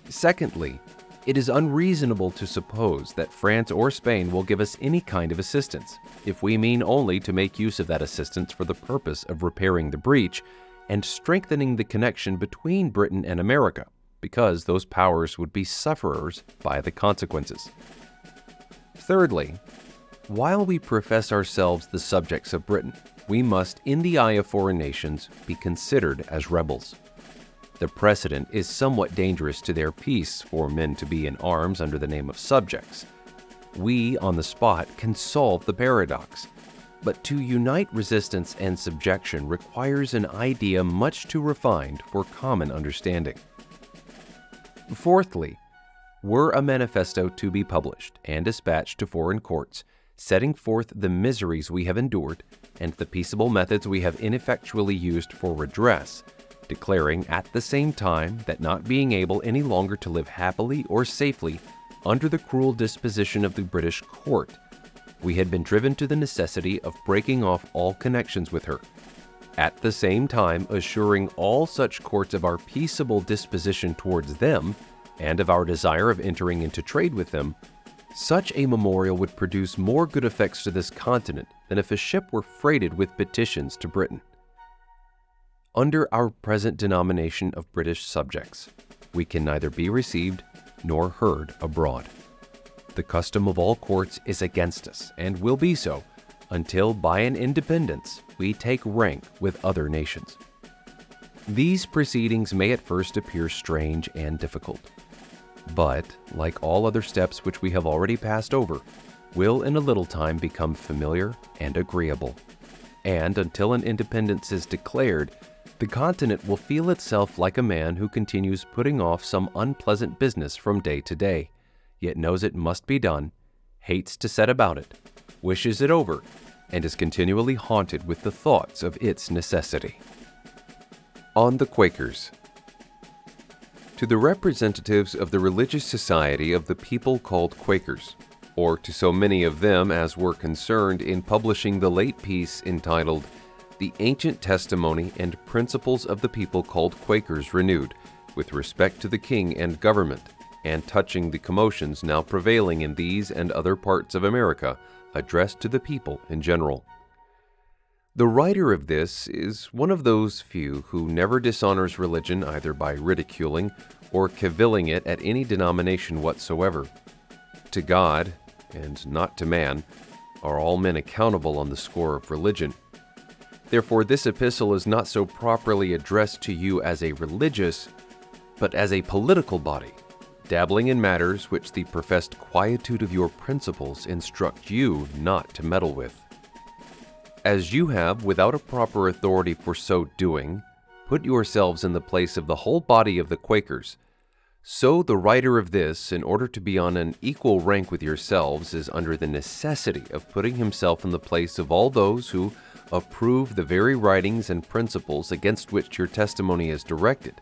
Secondly, it is unreasonable to suppose that France or Spain will give us any kind of assistance, if we mean only to make use of that assistance for the purpose of repairing the breach and strengthening the connection between Britain and America, because those powers would be sufferers by the consequences. Thirdly, while we profess ourselves the subjects of Britain, we must, in the eye of foreign nations, be considered as rebels. The precedent is somewhat dangerous to their peace for men to be in arms under the name of subjects. We, on the spot, can solve the paradox, but to unite resistance and subjection requires an idea much too refined for common understanding. Fourthly, were a manifesto to be published and dispatched to foreign courts, setting forth the miseries we have endured and the peaceable methods we have ineffectually used for redress, declaring at the same time that not being able any longer to live happily or safely under the cruel disposition of the British court, we had been driven to the necessity of breaking off all connections with her, at the same time assuring all such courts of our peaceable disposition towards them and of our desire of entering into trade with them, such a memorial would produce more good effects to this continent than if a ship were freighted with petitions to Britain. Under our present denomination of British subjects, we can neither be received nor heard abroad. The custom of all courts is against us, and will be so, until by an independence we take rank with other nations. These proceedings may at first appear strange and difficult, but, like all other steps which we have already passed over, will in a little time become familiar and agreeable. And until an independence is declared, the continent will feel itself like a man who continues putting off some unpleasant business from day to day, yet knows it must be done, hates to set about it, wishes it over, and is continually haunted with the thoughts of its necessity. On the Quakers. To the representatives of the religious society of the people called Quakers, or to so many of them as were concerned in publishing the late piece entitled The Ancient Testimony and Principles of the People called Quakers Renewed, with respect to the King and Government, and touching the commotions now prevailing in these and other parts of America, addressed to the people in general. The writer of this is one of those few who never dishonors religion either by ridiculing or cavilling it at any denomination whatsoever. To God, and not to man, are all men accountable on the score of religion. Therefore, this epistle is not so properly addressed to you as a religious, but as a political body, dabbling in matters which the professed quietude of your principles instruct you not to meddle with. As you have, without a proper authority for so doing, put yourselves in the place of the whole body of the Quakers, so the writer of this, in order to be on an equal rank with yourselves, is under the necessity of putting himself in the place of all those who approve the very writings and principles against which your testimony is directed.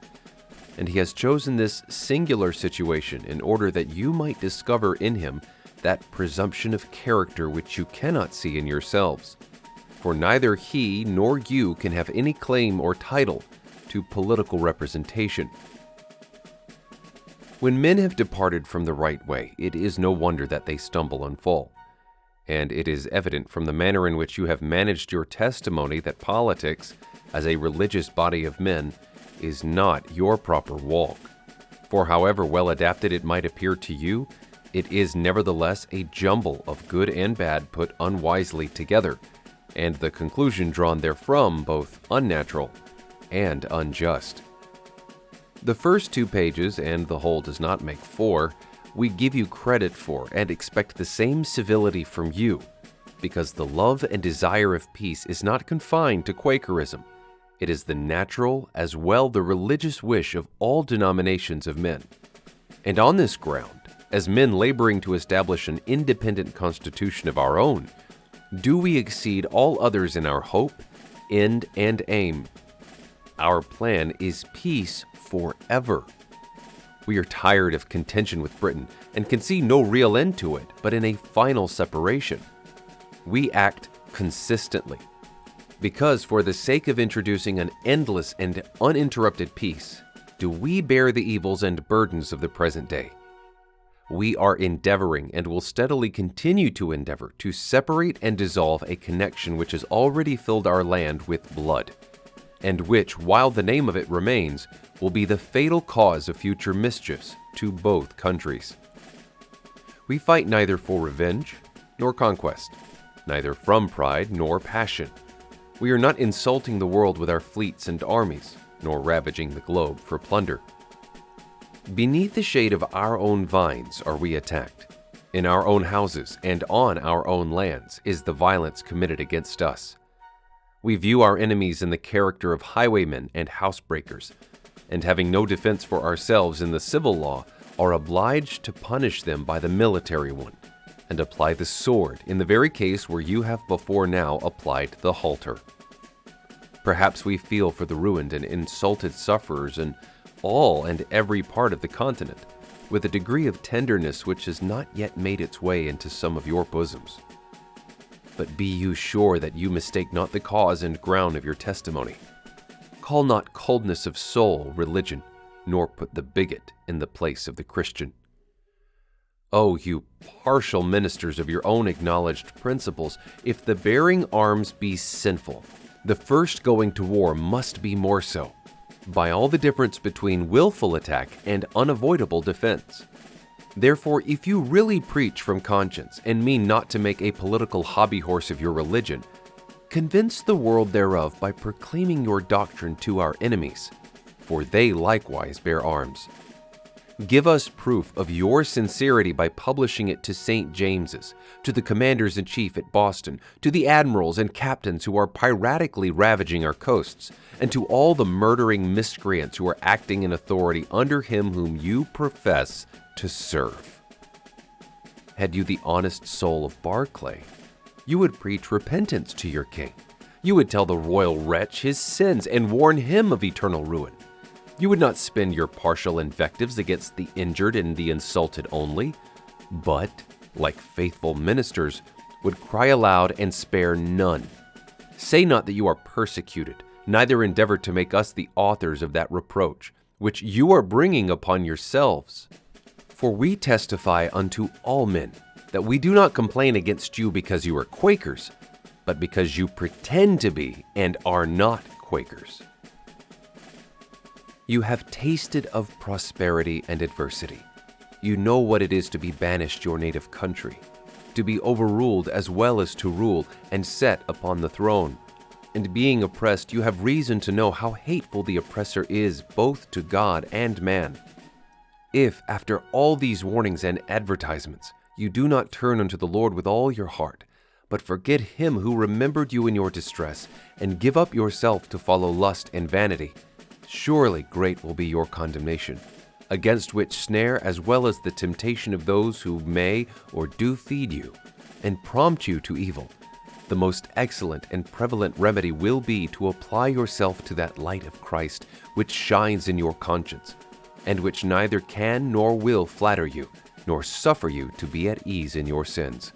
And he has chosen this singular situation in order that you might discover in him that presumption of character which you cannot see in yourselves. For neither he nor you can have any claim or title to political representation. When men have departed from the right way, it is no wonder that they stumble and fall. And it is evident from the manner in which you have managed your testimony that politics, as a religious body of men, is not your proper walk. For however well adapted it might appear to you, it is nevertheless a jumble of good and bad put unwisely together, and the conclusion drawn therefrom both unnatural and unjust. The first 2 pages, and the whole does not make 4, we give you credit for and expect the same civility from you, because the love and desire of peace is not confined to Quakerism. It is the natural as well the religious wish of all denominations of men. And on this ground, as men laboring to establish an independent constitution of our own, do we exceed all others in our hope, end, and aim. Our plan is peace forever. We are tired of contention with Britain and can see no real end to it, but in a final separation. We act consistently, because for the sake of introducing an endless and uninterrupted peace, do we bear the evils and burdens of the present day. We are endeavoring and will steadily continue to endeavor to separate and dissolve a connection which has already filled our land with blood, and which, while the name of it remains, will be the fatal cause of future mischiefs to both countries. We fight neither for revenge nor conquest, neither from pride nor passion. We are not insulting the world with our fleets and armies, nor ravaging the globe for plunder. Beneath the shade of our own vines are we attacked. In our own houses and on our own lands is the violence committed against us. We view our enemies in the character of highwaymen and housebreakers, and having no defense for ourselves in the civil law, are obliged to punish them by the military one, and apply the sword in the very case where you have before now applied the halter. Perhaps we feel for the ruined and insulted sufferers in all and every part of the continent, with a degree of tenderness which has not yet made its way into some of your bosoms. But be you sure that you mistake not the cause and ground of your testimony. Call not coldness of soul religion, nor put the bigot in the place of the Christian. Oh, you partial ministers of your own acknowledged principles, if the bearing arms be sinful, the first going to war must be more so, by all the difference between willful attack and unavoidable defense. Therefore, if you really preach from conscience and mean not to make a political hobby horse of your religion, convince the world thereof by proclaiming your doctrine to our enemies, for they likewise bear arms. Give us proof of your sincerity by publishing it to St. James's, to the commanders-in-chief at Boston, to the admirals and captains who are piratically ravaging our coasts, and to all the murdering miscreants who are acting in authority under him whom you profess to serve. Had you the honest soul of Barclay, you would preach repentance to your king. You would tell the royal wretch his sins and warn him of eternal ruin. You would not spend your partial invectives against the injured and the insulted only, but, like faithful ministers, would cry aloud and spare none. Say not that you are persecuted, neither endeavor to make us the authors of that reproach, which you are bringing upon yourselves. For we testify unto all men that we do not complain against you because you are Quakers, but because you pretend to be and are not Quakers. You have tasted of prosperity and adversity. You know what it is to be banished your native country, to be overruled as well as to rule and set upon the throne. And being oppressed, you have reason to know how hateful the oppressor is both to God and man. If, after all these warnings and advertisements, you do not turn unto the Lord with all your heart, but forget him who remembered you in your distress, and give up yourself to follow lust and vanity, surely great will be your condemnation, against which snare as well as the temptation of those who may or do feed you, and prompt you to evil. The most excellent and prevalent remedy will be to apply yourself to that light of Christ which shines in your conscience, and which neither can nor will flatter you, nor suffer you to be at ease in your sins.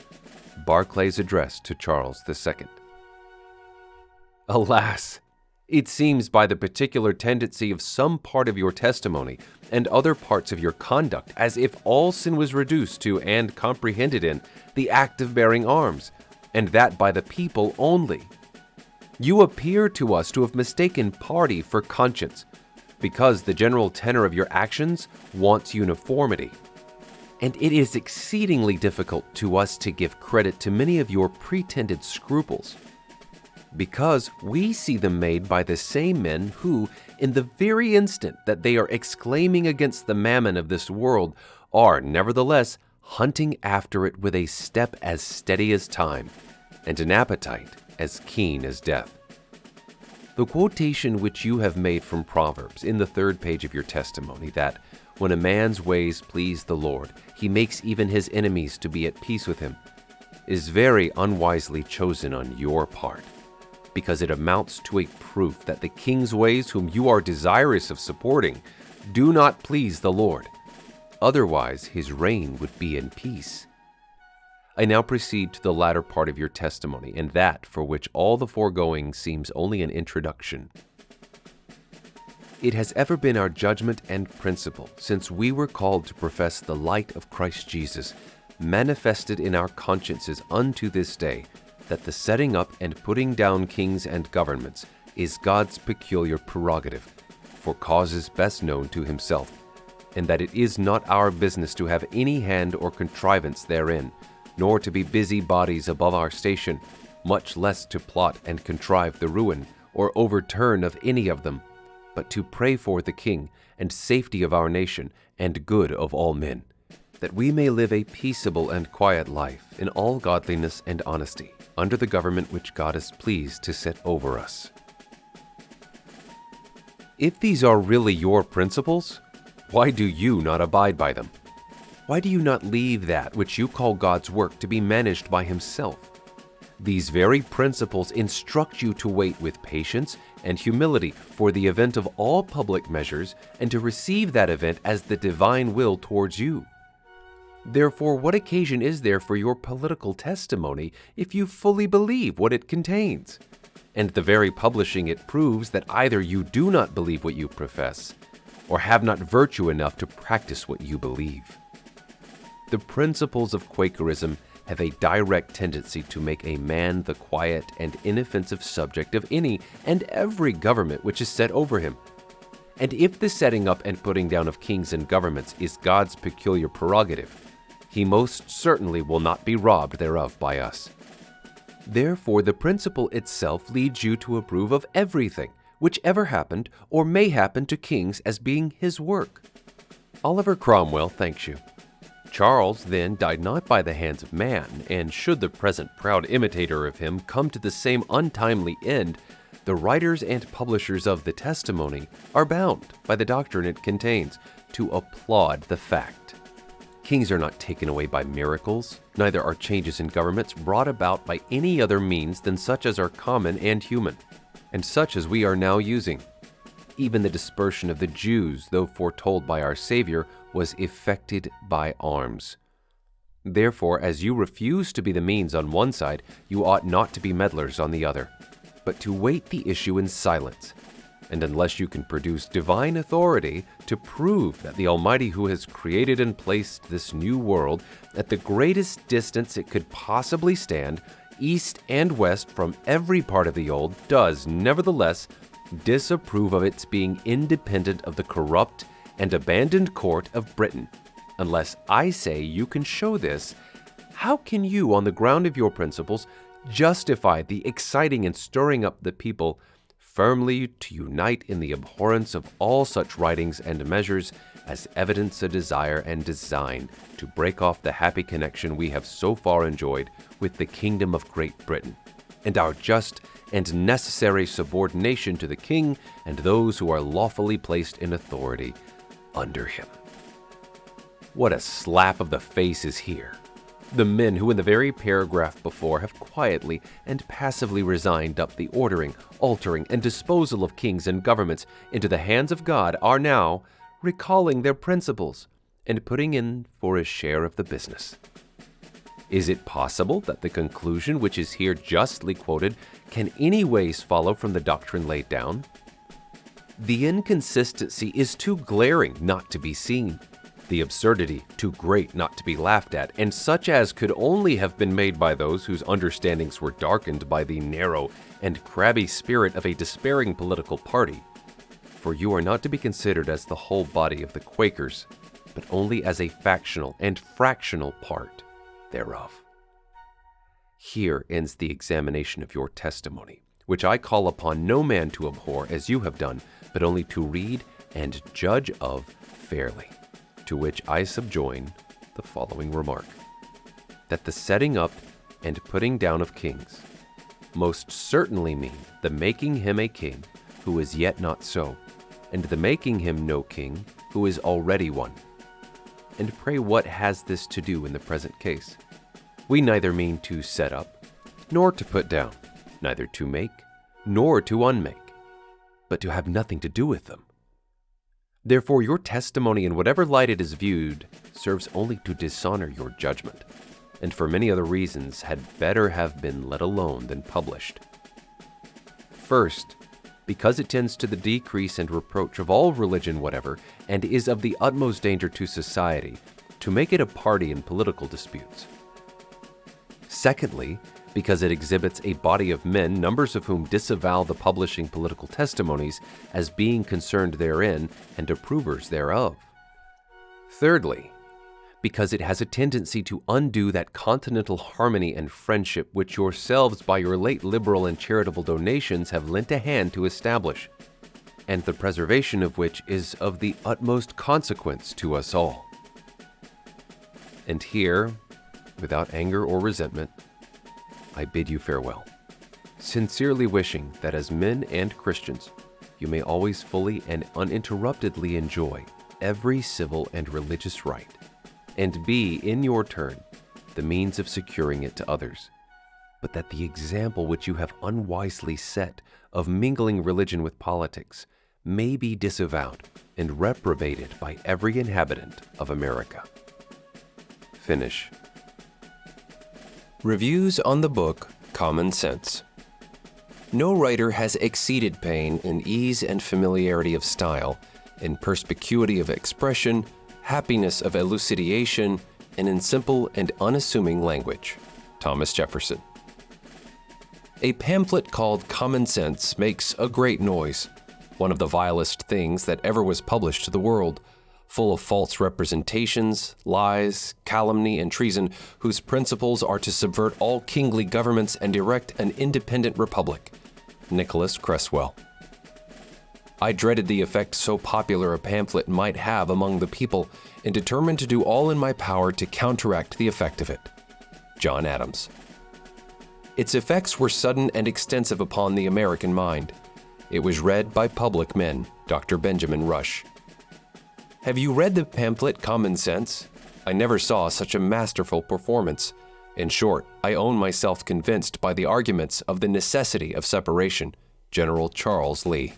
Barclay's address to Charles II. Alas! It seems by the particular tendency of some part of your testimony and other parts of your conduct as if all sin was reduced to and comprehended in the act of bearing arms, and that by the people only. You appear to us to have mistaken party for conscience, because the general tenor of your actions wants uniformity. And it is exceedingly difficult to us to give credit to many of your pretended scruples, because we see them made by the same men who, in the very instant that they are exclaiming against the mammon of this world, are nevertheless hunting after it with a step as steady as time, and an appetite as keen as death. The quotation which you have made from Proverbs in the 3rd page of your testimony, that when a man's ways please the Lord, he makes even his enemies to be at peace with him, is very unwisely chosen on your part, because it amounts to a proof that the king's ways whom you are desirous of supporting do not please the Lord. Otherwise, his reign would be in peace. I now proceed to the latter part of your testimony, and that for which all the foregoing seems only an introduction. It has ever been our judgment and principle, since we were called to profess the light of Christ Jesus, manifested in our consciences unto this day, that the setting up and putting down kings and governments is God's peculiar prerogative, for causes best known to himself, and that it is not our business to have any hand or contrivance therein, nor to be busy bodies above our station, much less to plot and contrive the ruin or overturn of any of them, but to pray for the king and safety of our nation and good of all men, that we may live a peaceable and quiet life in all godliness and honesty, under the government which God is pleased to set over us. If these are really your principles, why do you not abide by them? Why do you not leave that which you call God's work to be managed by himself? These very principles instruct you to wait with patience and humility for the event of all public measures and to receive that event as the divine will towards you. Therefore, what occasion is there for your political testimony if you fully believe what it contains? And the very publishing it proves that either you do not believe what you profess, or have not virtue enough to practice what you believe. The principles of Quakerism have a direct tendency to make a man the quiet and inoffensive subject of any and every government which is set over him. And if the setting up and putting down of kings and governments is God's peculiar prerogative, he most certainly will not be robbed thereof by us. Therefore, the principle itself leads you to approve of everything which ever happened or may happen to kings as being his work. Oliver Cromwell thanks you. Charles then died not by the hands of man, and should the present proud imitator of him come to the same untimely end, the writers and publishers of the testimony are bound, by the doctrine it contains, to applaud the fact. Kings are not taken away by miracles, neither are changes in governments brought about by any other means than such as are common and human, and such as we are now using. Even the dispersion of the Jews, though foretold by our Savior, was effected by arms. Therefore, as you refuse to be the means on one side, you ought not to be meddlers on the other, but to wait the issue in silence. And unless you can produce divine authority to prove that the Almighty who has created and placed this new world at the greatest distance it could possibly stand, east and west from every part of the old, does nevertheless disapprove of its being independent of the corrupt and abandoned court of Britain. Unless I say you can show this, how can you, on the ground of your principles, justify the exciting and stirring up the people firmly to unite in the abhorrence of all such writings and measures as evidence a desire and design to break off the happy connection we have so far enjoyed with the kingdom of Great Britain, and our just and necessary subordination to the king and those who are lawfully placed in authority under him? What a slap of the face is here! The men who in the very paragraph before have quietly and passively resigned up the ordering, altering, and disposal of kings and governments into the hands of God are now recalling their principles and putting in for a share of the business. Is it possible that the conclusion which is here justly quoted can any ways follow from the doctrine laid down? The inconsistency is too glaring not to be seen, the absurdity too great not to be laughed at, and such as could only have been made by those whose understandings were darkened by the narrow and crabby spirit of a despairing political party. For you are not to be considered as the whole body of the Quakers, but only as a factional and fractional part thereof. Here ends the examination of your testimony, which I call upon no man to abhor as you have done, but only to read and judge of fairly. To which I subjoin the following remark: that the setting up and putting down of kings most certainly mean the making him a king who is yet not so, and the making him no king who is already one. And pray what has this to do in the present case? We neither mean to set up, nor to put down, neither to make, nor to unmake, but to have nothing to do with them. Therefore, your testimony, in whatever light it is viewed, serves only to dishonor your judgment, and for many other reasons had better have been let alone than published. First, because it tends to the decrease and reproach of all religion whatever, and is of the utmost danger to society, to make it a party in political disputes. Secondly, because it exhibits a body of men, numbers of whom disavow the publishing political testimonies as being concerned therein and approvers thereof. Thirdly, because it has a tendency to undo that continental harmony and friendship which yourselves by your late liberal and charitable donations have lent a hand to establish, and the preservation of which is of the utmost consequence to us all. And here, without anger or resentment, I bid you farewell, sincerely wishing that as men and Christians, you may always fully and uninterruptedly enjoy every civil and religious right, and be, in your turn, the means of securing it to others, but that the example which you have unwisely set of mingling religion with politics may be disavowed and reprobated by every inhabitant of America. Finish. Reviews on the book Common Sense. No writer has exceeded Paine in ease and familiarity of style, in perspicuity of expression, happiness of elucidation, and in simple and unassuming language. Thomas Jefferson. A pamphlet called Common Sense makes a great noise, one of the vilest things that ever was published to the world, full of false representations, lies, calumny, and treason, whose principles are to subvert all kingly governments and erect an independent republic. Nicholas Creswell. I dreaded the effect so popular a pamphlet might have among the people, and determined to do all in my power to counteract the effect of it. John Adams. Its effects were sudden and extensive upon the American mind. It was read by public men, Dr. Benjamin Rush. Have you read the pamphlet Common Sense? I never saw such a masterful performance. In short, I own myself convinced by the arguments of the necessity of separation. General Charles Lee.